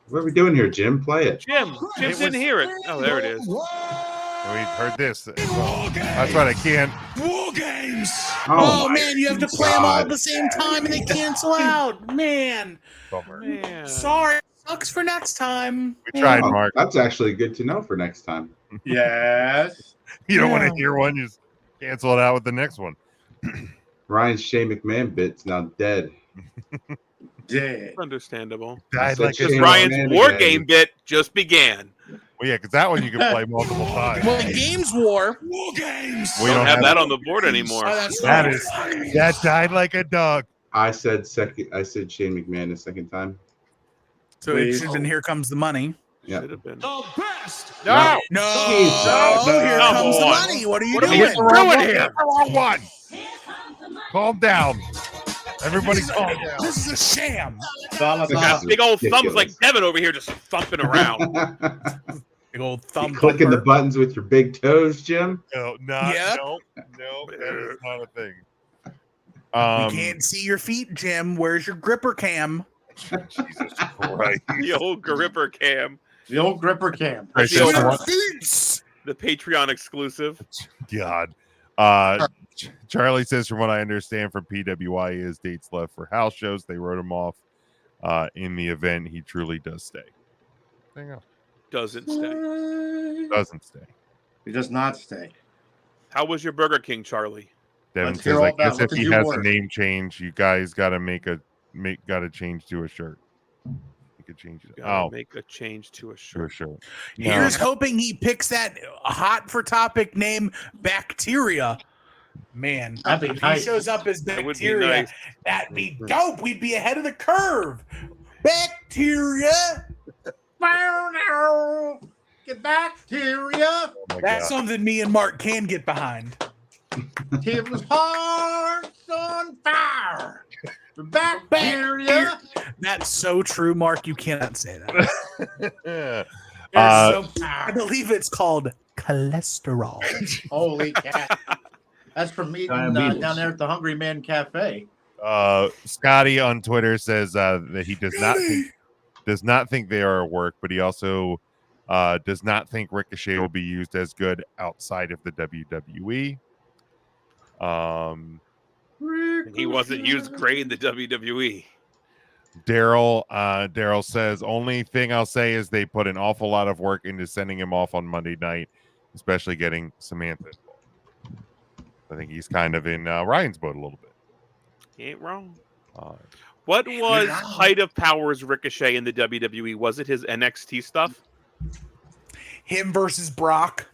What are we doing here, Jim? Play it. Jim didn't hear it. Oh, there it is. We heard this. Well, that's what I can't. War Games. Oh man, you have to play them all at the same time and they cancel out. Man. Bummer. Man. Sorry. Sucks for next time. We tried, Mark. That's actually good to know for next time. Yes. You don't want to hear one, you just cancel it out with the next one. Ryan's Shane McMahon bit's now dead. Dead. Understandable. Ryan's War Game bit just began. Well, yeah, because that one you can play multiple times. Well, the Games War Games. We don't have that on the board anymore. Oh, that's That right. is that died like a dog. I said Shane McMahon the second time. So it should have been Here Comes the Money. Yeah. Should have been. The best. No. Here comes the money. What are you doing? Ruin here. Wrong one. Calm down. Everybody calm down. This is a sham. Got big old thumbs like Devin over here just thumping around. Big old thumb. Clicking the buttons with your big toes, Jim. No, Yep. no, that is not a thing. We can't see your feet, Jim. Where's your gripper cam? Jesus Christ. The old gripper cam. The old gripper cam. The Patreon exclusive. God. Charlie says, from what I understand from PWI, he has dates left for house shows. They wrote him off in the event. He truly does stay. There you go. Doesn't stay. Doesn't stay. He does not stay. How was your Burger King, Charlie? Devin Let's says, hear I all about guess it. if What he did you has order? a name change, you guys got to change to a shirt. You could change it. Gotta make a change to a To a shirt. shirt. Here's hoping he picks that hot for topic name, Bacteria. Man, That'd be if nice. he shows up as That would be Bacteria, nice. that'd be dope. We'd be ahead of the curve. Bacteria. Get bacteria. Oh my That's God. something me and Mark can get behind. Tim's heart's on fire. Bacteria. That's so true, Mark. You cannot say that. There's I believe it's called cholesterol. Holy cat. That's from eating Diabetes. down there at the Hungry Man Cafe. Scotty on Twitter says that he does not think they are a work, but he also does not think Ricochet will be used as good outside of the WWE. And he wasn't used great in the WWE. Daryl says, only thing I'll say is they put an awful lot of work into sending him off on Monday night, especially getting Samantha involved. I think he's kind of in Ryan's boat a little bit. He ain't wrong. What was height of Powers Ricochet in the WWE? Was it his NXT stuff? Him versus Brock.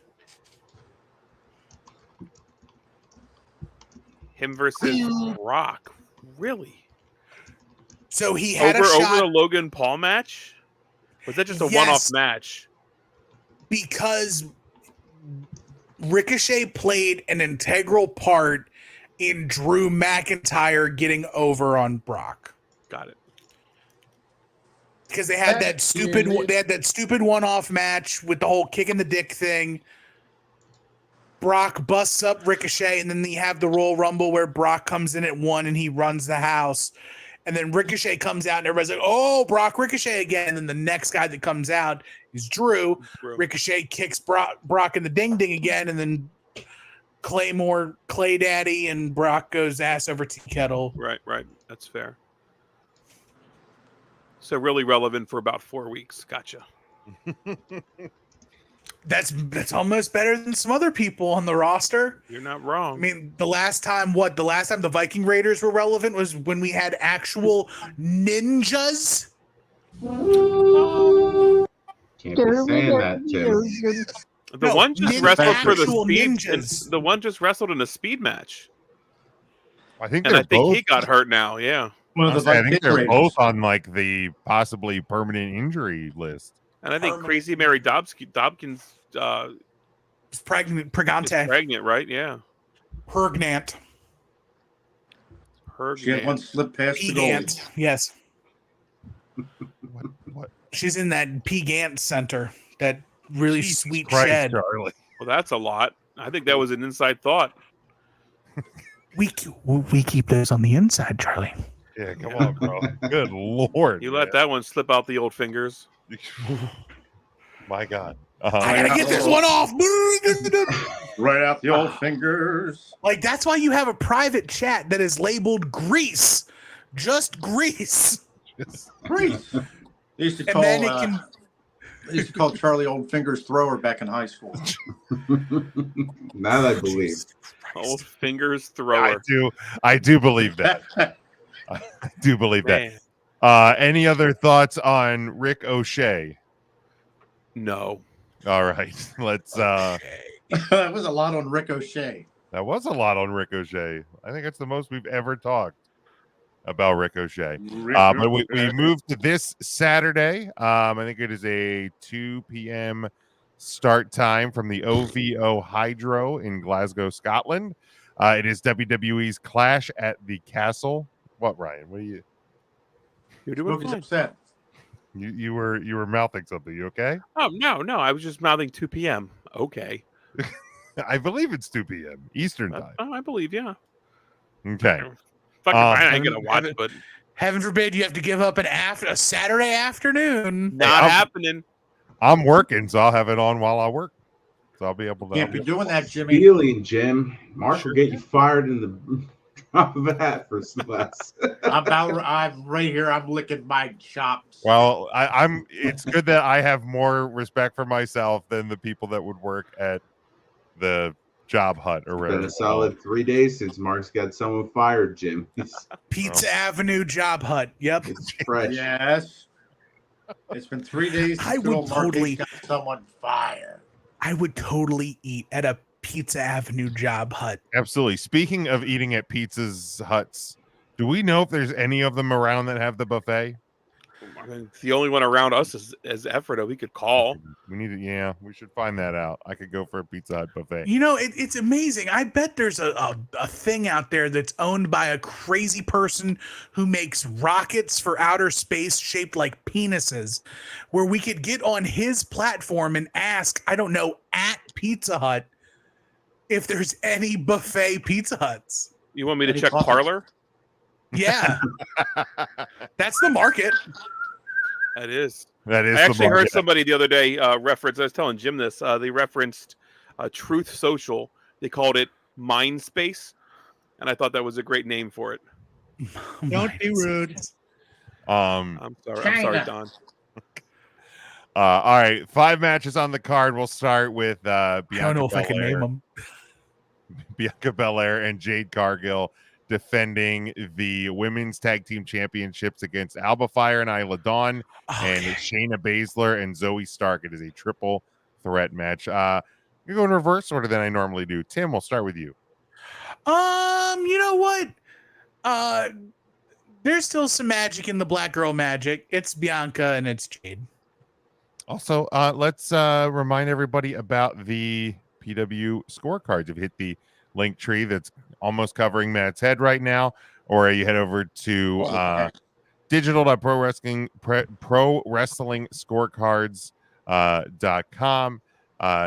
Him versus Brock. Really? So he had over a shot a Logan Paul match? Was that just a Yes. one-off match? because Ricochet played an integral part in Drew McIntyre getting over on Brock. Got it. Because they had that stupid one-off match with the whole kick in the dick thing. Brock busts up Ricochet, and then you have the Royal Rumble where Brock comes in at 1 and he runs the house. And then Ricochet comes out and everybody's like, oh, Brock Ricochet again. And then the next guy that comes out is Drew. Ricochet kicks Brock in the ding-ding again, and then Claymore, Clay Daddy, and Brock goes ass over tea kettle. Right. That's fair. So really relevant for about 4 weeks. Gotcha. That's almost better than some other people on the roster. You're not wrong. I mean, the last time the Viking Raiders were relevant was when we had actual ninjas. Can't be saying that, Tim. The one just wrestled for the actual speed. ninjas. The one just wrestled in a speed match. I think And they're I think both. he got hurt now. Yeah. One of the I think they're Viking both Raiders. on like the possibly permanent injury list. And I think Crazy Mary Dobkins It's pregnant, is pregante, pregnant, right? Yeah. pregnant, She had one slip past the goal. pegant. Yes, What? she's in that pegant center. That really Jesus sweet Christ, shed. Charlie. Well, that's a lot. I think that was an inside thought. We keep those on the inside, Charlie. Yeah, come on, bro. Good Lord. You let that one slip out the old fingers. My God. I gotta get this one off. Right out the old fingers. Like, that's why you have a private chat that is labeled Grease, just Grease, Grease. They used to and call. then it can. They used to call Charlie Old Fingers Thrower back in high school. Now I believe. Old fingers thrower. I do believe that. I do believe Man. that. Any other thoughts on Rick O'Shea? No. All right. Let's That was a lot on Ricochet. that was a lot on Ricochet. I think that's the most we've ever talked about Ricochet. But we moved to this Saturday. I think it is a 2 p.m. start time from the OVO Hydro in Glasgow, Scotland. It is WWE's Clash at the Castle. What, Ryan? What are you? You're doing Smokey's fine. upset. You were mouthing something. You okay? Oh, no. I was just mouthing 2 p.m. Okay. I believe it's 2 p.m. Eastern time. I believe, yeah. Okay. Fucking fine, I ain't gonna watch, but heaven forbid you have to give up a Saturday afternoon. Not happening. I'm working, so I'll have it on while I work. So I'll be able to. Can't be doing that, Jimmy. Feeling, Jim. Mark will get you fired in the drop of a hat for some less. I'm right here. I'm licking my chops. Well, I'm. It's good that I have more respect for myself than the people that would work at the job hut or whatever. Been a solid 3 days since Mark's got someone fired, Jim. Pizza Avenue Job Hut. Yep. It's fresh. Yes. It's been 3 days since I would totally got someone fired. I would totally eat at a Pizza Avenue Job Hut. Absolutely. Speaking of eating at Pizza's Huts, do we know if there's any of them around that have the buffet? I mean, the only one around us is Ephrata. We could call. We need to, yeah, we should find that out. I could go for a Pizza Hut buffet. You know, it's amazing. I bet there's a thing out there that's owned by a crazy person who makes rockets for outer space shaped like penises, where we could get on his platform and ask, I don't know, at Pizza Hut, if there's any buffet Pizza Huts. You want me to check Parlor? Yeah. That's the market. That is. That is. I actually heard somebody the other day reference. I was telling Jim this. They referenced Truth Social. They called it Mindspace, and I thought that was a great name for it. Don't be rude. I'm sorry, Don. All right, 5 matches on the card. We'll start with Bianca I don't know if I can name them. Bianca Belair and Jade Cargill defending the women's tag team championships against Alba Fire and Isla Dawn and Shayna Baszler and Zoe Stark. It is a triple threat match. You go in reverse order than I normally do. Tim, we'll start with you. You know what? There's still some magic in the Black Girl magic. It's Bianca and it's Jade. Also, let's remind everybody about the PW scorecards. If you hit the link tree that's almost covering Matt's head right now, or you head over to digital.pro-wrestling-scorecards.com.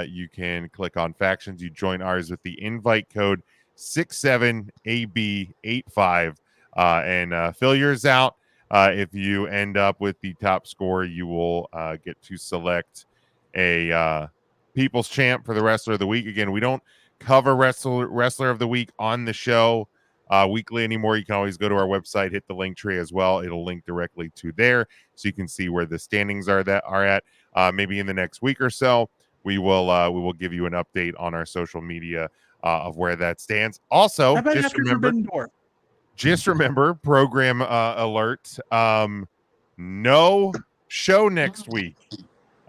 You can click on factions. You join ours with the invite code 67AB85 and fill yours out. If you end up with the top score, you will get to select a People's Champ for the Wrestler of the Week. Again, we don't cover Wrestler of the Week on the show weekly anymore. You can always go to our website, hit the link tree as well. It'll link directly to there, so you can see where the standings are at. Maybe in the next week or so, we will give you an update on our social media of where that stands. Also, just remember, program alert. No show next week.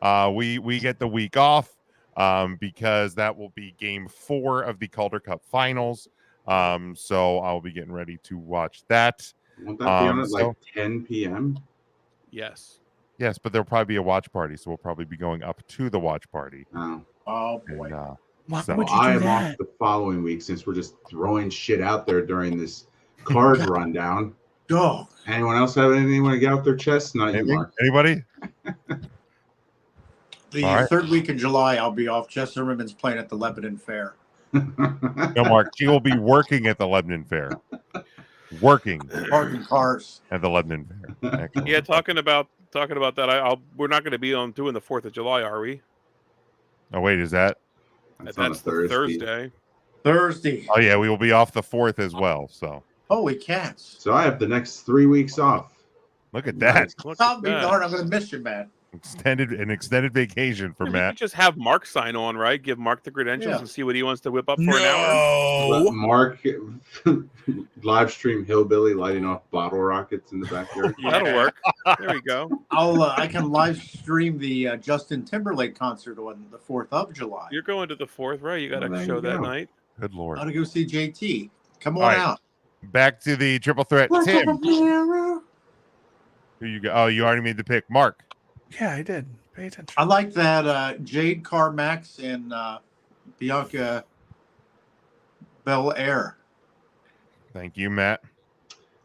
We get the week off because that will be game 4 of the Calder Cup Finals. So I'll be getting ready to watch that. Won't that be on at like 10 p.m.? Yes. Yes, but there'll probably be a watch party, so we'll probably be going up to the watch party. Oh boy. And, so I am off the following week since we're just throwing shit out there during this card rundown. Dog. Anyone else have anything they want to get off their chest? Not you, Mark. Anybody? The third week in July, I'll be off. Jess Zimmerman's playing at the Lebanon Fair. No, Mark. She will be working at the Lebanon Fair. Parking cars at the Lebanon Fair. Excellent. Yeah, talking about that. We're not going to be on doing the 4th of July, are we? Oh wait, is that? That's the Thursday. Thursday. Oh yeah, we will be off the 4th as well. So holy cats! So I have the next 3 weeks off. Look at that. I'll be darned. I'm going to miss you, man. An extended vacation for Matt. Just have Mark sign on, right? Give Mark the credentials and see what he wants to whip up for an hour. Let Mark live stream hillbilly lighting off bottle rockets in the backyard. That'll work. There we go. I can live stream the Justin Timberlake concert on the 4th of July. You're going to the 4th, right? You got a show that night. Good Lord. Got to go see JT. Come on out. Back to the triple threat. Tim. Who you got? Oh, you already made the pick. Mark. Yeah, I did. Pay attention. I like that Jade Carmax and Bianca Belair. Thank you, Matt.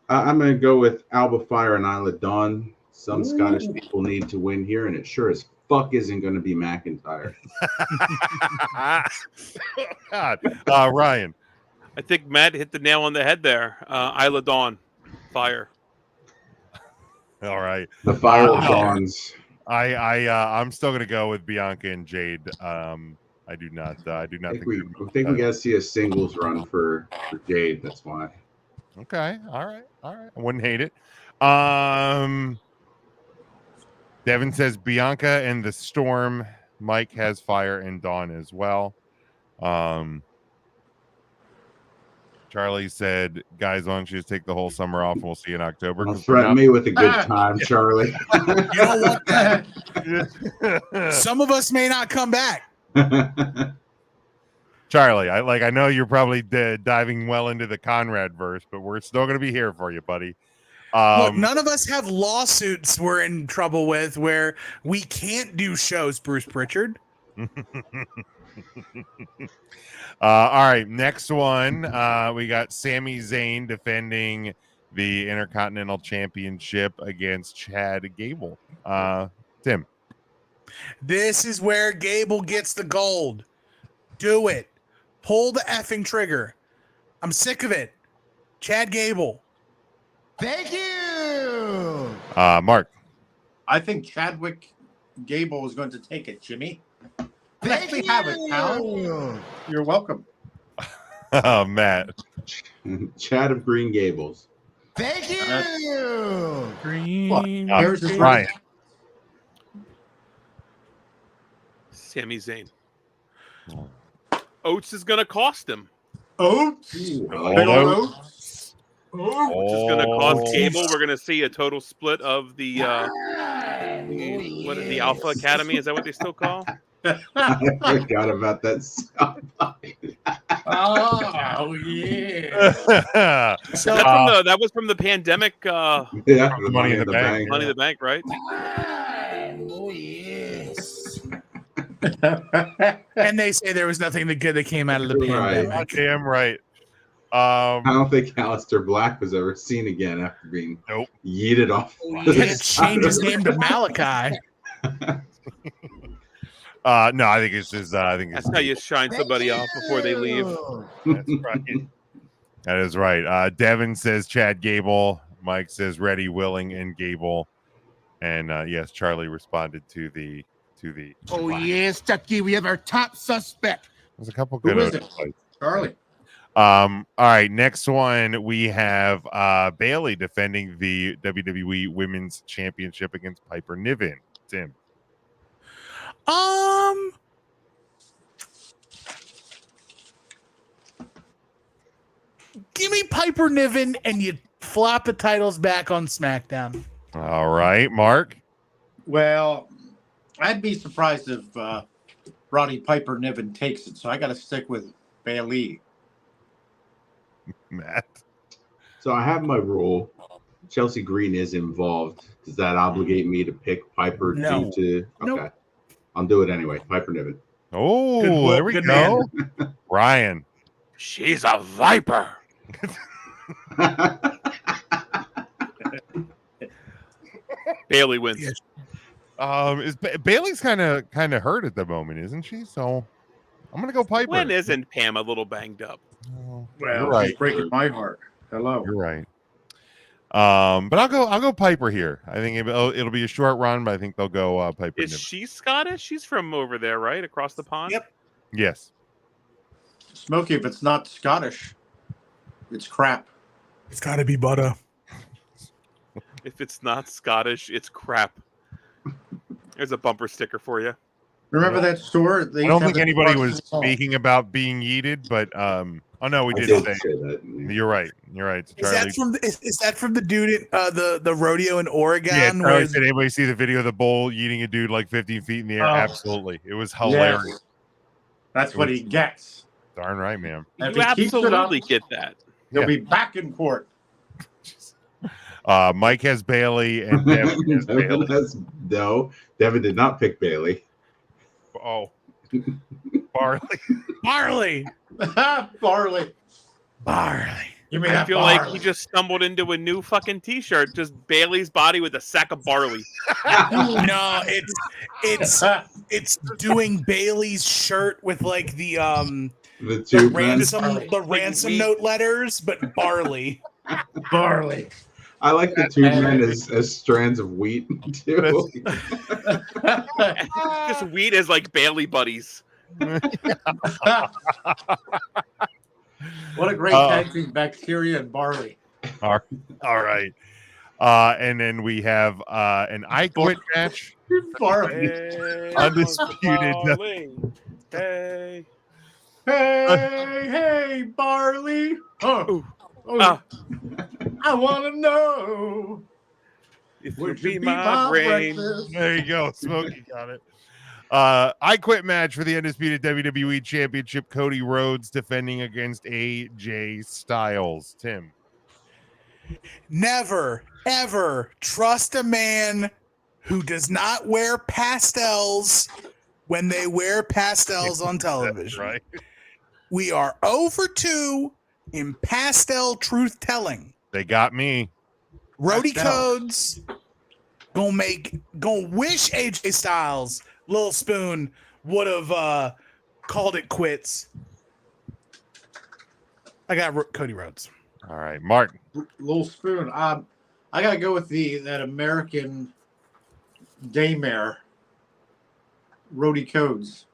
I'm going to go with Alba Fire and Isla Dawn. Some Scottish people need to win here, and it sure as fuck isn't going to be McIntyre. God. Ryan. I think Matt hit the nail on the head there. Isla Dawn, fire. All right. The fire dawns. I'm still gonna go with Bianca and Jade. I do not I think we gotta see a singles run for Jade. That's why. Okay. All right. I wouldn't hate it. Devin says Bianca and the Storm. Mike has Fire and Dawn as well. Charlie said, guys, why don't you just take the whole summer off and we'll see you in October? Don't threaten me with a good time, Charlie. You know what? Some of us may not come back. Charlie, I know you're probably diving well into the Conrad verse, but we're still going to be here for you, buddy. Look, none of us have lawsuits we're in trouble with where we can't do shows, Bruce Pritchard. All right, next one. We got Sami Zayn defending the Intercontinental Championship against Chad Gable. Tim. This is where Gable gets the gold. Do it. Pull the effing trigger. I'm sick of it. Chad Gable. Thank you. Mark. I think Chadwick Gable is going to take it, Jimmy. Thank Actually you. have it, pal. You're welcome. Matt. Chad of Green Gables. Thank you. Green. Here's the Ryan. Sami Zayn. Oates is going to cost him. Oates? Ooh, I Big like old that. Oates? Which is going to cost Gable. We're going to see a total split of the Alpha Academy. Is that what they still call? I forgot about that sound. Oh, yeah. So, That was from the pandemic. Yeah, the Money in the Bank. Money in the Bank, right? Oh, yes. and they say there was nothing that good that came out of the You're right. pandemic. Damn right. I don't think Aleister Black was ever seen again after being yeeted off. He had to change his name to Malachi. No, I think it's just. That's how you shine somebody off before they leave. That's right. That is right. Devin says Chad Gable. Mike says ready, willing, and Gable. And yes, Charlie responded to the. Oh, yes, Chucky. We have our top suspect. There's a couple Who good. is it? Charlie. All right, next one we have Bailey defending the WWE Women's Championship against Piper Niven. Tim. Give me Piper Niven and you flop the titles back on SmackDown. All right, Mark. Well, I'd be surprised if Roddy Piper Niven takes it, so I got to stick with Bailey. Matt. So I have my rule. Chelsea Green is involved. Does that obligate me to pick Piper No. due to? Okay, Nope. I'll do it anyway. Piper Niven. Oh, there we good go. Ryan. She's a viper. Bailey wins. Is Bailey's kind of hurt at the moment, isn't she? So I'm gonna go Piper. When isn't Pam a little banged up? Oh, Well, you're right. she's breaking my heart. Hello. You're right. But I'll go Piper here. I think it'll be a short run, but I think they'll go Piper. Is she Scottish? She's from over there, right? Across the pond? Yep. Yes. Smokey, if it's not Scottish, it's crap. It's got to be butter. If it's not Scottish, it's crap. There's a bumper sticker for you. Remember that store? I don't think anybody was speaking about being yeeted, but oh no, we did say that. You're right. You're right. Is that from the dude at the rodeo in Oregon? Yeah, where did anybody see the video of the bull yeeting a dude like 15 feet in the air? Oh. Absolutely. It was hilarious. Yes. That's what he gets. Darn right, man. If You he keeps it up, absolutely get that. he'll be back in court. Mike has Bailey and Devin has Bailey. Devin did not pick Bailey. Oh, Barley. Barley. Barley. You mean I that feel like barley? he just stumbled into a new fucking t-shirt, just Bailey's body with a sack of barley. No, it's doing Bailey's shirt with like the The ransom note letters, but barley. Barley. I like the two men as strands of wheat too. Just wheat as like Bailey buddies. What a great tag team, Bacteria and Barley. All right. And then we have an I Quit match. Barley. Undisputed. Hey. Hey, Barley. I want to know. If would be my brain. breakfast? There you go. Smokey got it. I Quit match for the undisputed WWE Championship. Cody Rhodes defending against AJ Styles. Tim. Never, ever trust a man who does not wear pastels when they wear pastels on television. Right. We are 0 for 2 in pastel truth telling. They got me. Rody Codes gonna wish AJ Styles, Lil Spoon, would have called it quits. I got Cody Rhodes. All right, Martin. Little Spoon. I gotta go with that American daymare, Rody Codes.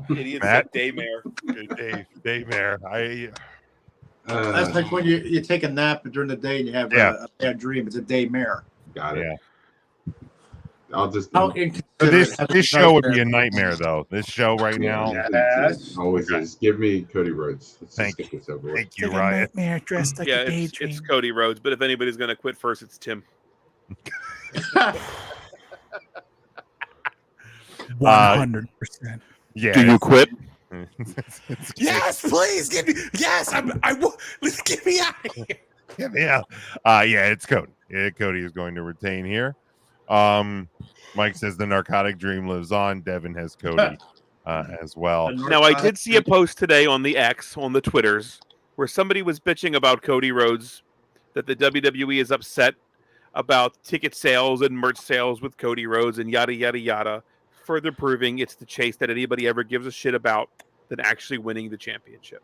Idiot Matt? said daymare. Daymare. That's like when you take a nap during the day and you have a bad dream. It's a daymare. Got it. Yeah. I'll just. This show would be a nightmare, though. This show right now. Yes. Always is. Give me Cody Rhodes. Thank you, Thank you, Ryan. Nightmare dressed like a daydream. It's Cody Rhodes, but if anybody's going to quit first, it's Tim. 100%. Yeah. Do you quit? Yes, please give me. Yes, I will. Get me out of here. Get me out. Yeah, it's Cody. Yeah, Cody is going to retain here. Mike says the narcotic dream lives on. Devin has Cody as well. Now, I did see a post today on the X, on the Twitters, where somebody was bitching about Cody Rhodes, that the WWE is upset about ticket sales and merch sales with Cody Rhodes and yada, yada, yada, further proving it's the chase that anybody ever gives a shit about than actually winning the championship.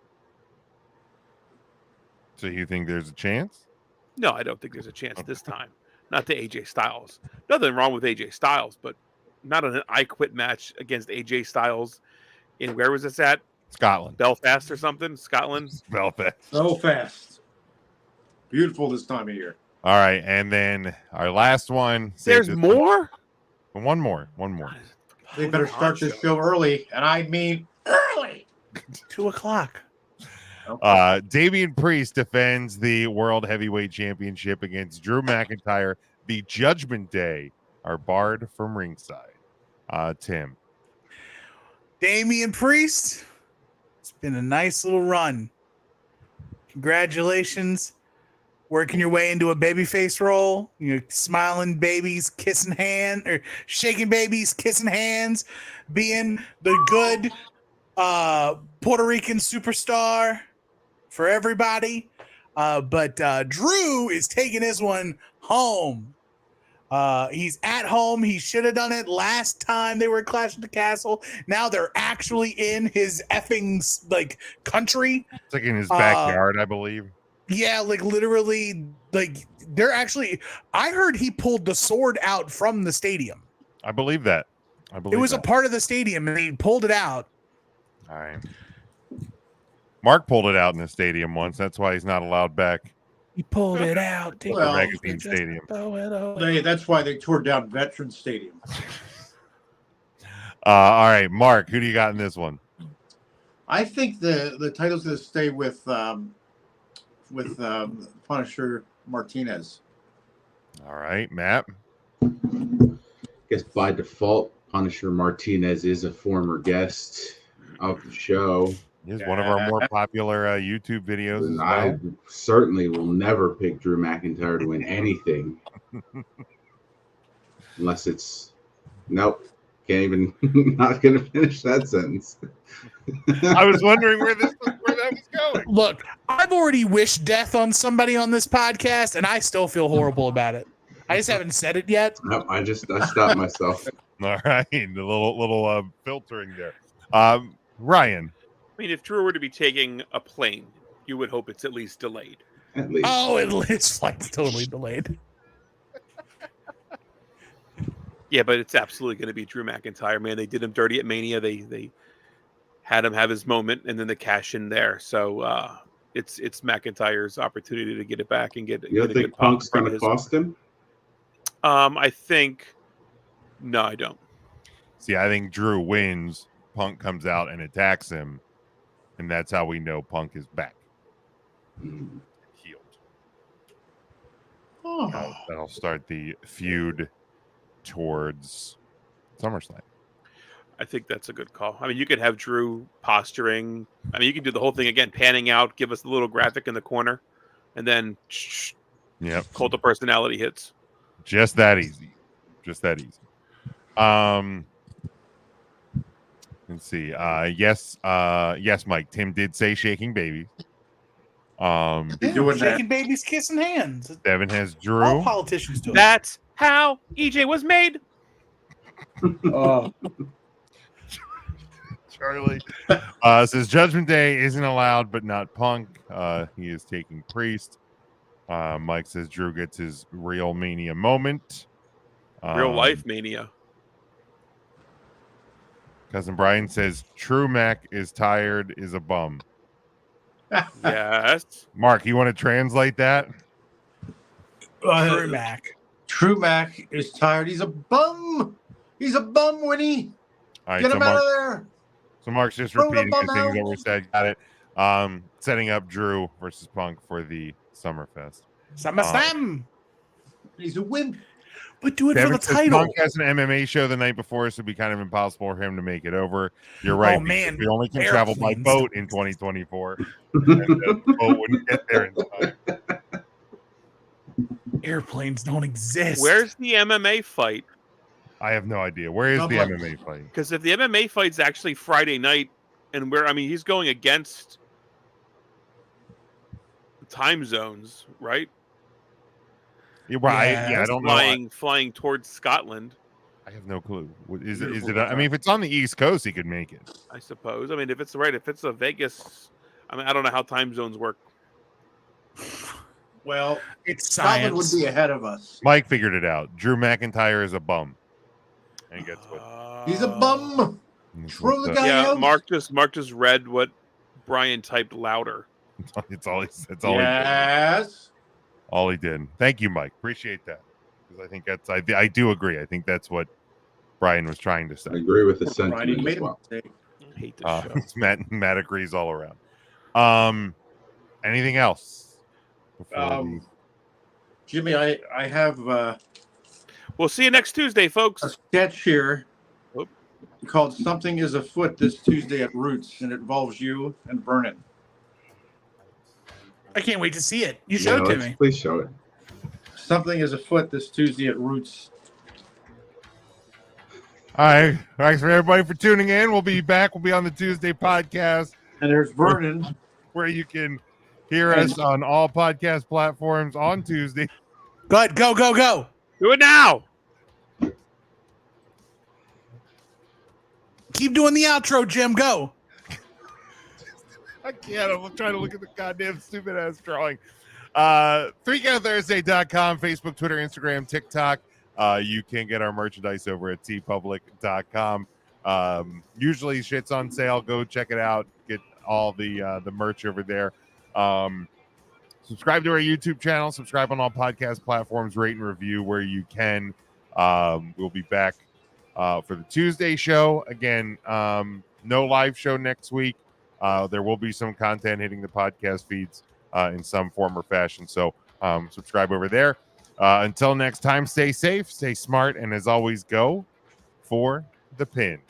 So you think there's a chance? No, I don't think there's a chance this time. Not to AJ Styles. Nothing wrong with AJ Styles, but not an I Quit match against AJ Styles in, where was this at? Scotland. Belfast or something? Scotland? Belfast. Beautiful this time of year. All right, and then our last one. There's more? One more. They better start this show early, and I mean early. 2:00. Damian Priest defends the World Heavyweight Championship against Drew McIntyre. The Judgment Day are barred from ringside. Tim. Damian Priest. It's been a nice little run. Congratulations. Working your way into a babyface role. You're smiling babies, kissing hands, or shaking babies, kissing hands, being the good Puerto Rican superstar for everybody. But Drew is taking this one home. He's at home. He should have done it last time they were at Clash at the Castle. Now they're actually in his effing country. It's like in his backyard, I believe. Yeah, literally, they're actually. I heard he pulled the sword out from the stadium. I believe that. It was a part of the stadium, and he pulled it out. All right. Mark pulled it out in the stadium once. That's why he's not allowed back. He pulled it out. The Magazine Stadium. That's why they tore down Veterans Stadium. All right, Mark, who do you got in this one? I think the title's going to stay with Punisher Martinez. All right, Matt. I guess by default, Punisher Martinez is a former guest of the show. He's one of our more popular YouTube videos. As well. I certainly will never pick Drew McIntyre to win anything. Unless it's... Nope. Can't even... Not going to finish that sentence. I was wondering where that was going. Look, I've already wished death on somebody on this podcast, and I still feel horrible about it. I just haven't said it yet. Nope, I stopped myself. All right, the little filtering there. Ryan. I mean, if Drew were to be taking a plane, you would hope it's at least delayed. At least. Oh, his flight's totally delayed. Yeah, but it's absolutely going to be Drew McIntyre, man. They did him dirty at Mania. They had him have his moment, and then the cash in there. So it's McIntyre's opportunity to get it back and get. You don't think Punk's going to cost him? I think. No, I don't. See, I think Drew wins. Punk comes out and attacks him, and that's how we know Punk is back. Healed. Oh. That'll start the feud towards SummerSlam. I think that's a good call. I mean, you could have Drew posturing. I mean, you can do the whole thing again, panning out, give us a little graphic in the corner, and then cult of personality hits. Just that easy. Just that easy. Let's see. Yes, Mike. Tim did say shaking babies. Shaking babies, kissing hands. Devin has Drew. All politicians do it. That's how EJ was made. Charlie says Judgment Day isn't allowed, but not Punk. He is taking Priest. Mike says Drew gets his real Mania moment. Real life Mania. Cousin Brian says True Mac is tired, is a bum. Yes. Mark, you want to translate that? True Mac. True Mac is tired. He's a bum. He's a bum, Winnie. All right, Get him out Mark, of there. So Mark's just Throw the repeating the bum things that out. were said. Got it. Setting up Drew versus Punk for the Summerfest. SummerSlam. He's a wimp. But do it Devin for the says title. Punk has an MMA show the night before, so it'd be kind of impossible for him to make it over. You're right. Oh, man. We only can travel by Airplanes. boat in 2024. And the boat wouldn't get there in time. Airplanes don't exist. Where's the MMA fight? I have no idea. Where is the MMA fight? Because if the MMA fight's actually Friday night, and he's going against the time zones, right? You're right. I don't know. Flying towards Scotland. I have no clue. Is it? I mean, if it's on the East Coast, he could make it. I suppose. I mean, if it's a Vegas, I mean, I don't know how time zones work. Well, it's Scotland science. would be ahead of us. Mike figured it out. Drew McIntyre is a bum. And guess what? He's a bum. Throw the guy Yeah, out. Mark just read what Brian typed louder. It's all he did. Yes. All he did. Thank you, Mike. Appreciate that. Because I think that's I do agree. I think that's what Brian was trying to say. I agree with the Brian, he sentiment made as a well. mistake. I hate this show. Matt agrees all around. Anything else? Jimmy, I have We'll see you next Tuesday, folks. a sketch here called "Something Is Afoot" this Tuesday at Roots, and it involves you and Vernon. I can't wait to see it. You showed it to me. Please show it. Something is afoot this Tuesday at Roots. All right. Thanks for everybody for tuning in. We'll be back. We'll be on the Tuesday podcast. And there's Vernon. Where you can hear us on all podcast platforms on Tuesday. Go ahead. Go. Do it now. Keep doing the outro, Jim. Go. I can't. I'm trying to look at the goddamn stupid ass drawing. 3CountThursday.com, Facebook, Twitter, Instagram, TikTok. You can get our merchandise over at tpublic.com. Usually shit's on sale. Go check it out. Get all the merch over there. Subscribe to our YouTube channel. Subscribe on all podcast platforms. Rate and review where you can. We'll be back for the Tuesday show. Again, no live show next week. There will be some content hitting the podcast feeds in some form or fashion. So subscribe over there. Until next time, stay safe, stay smart, and as always, go for the pin.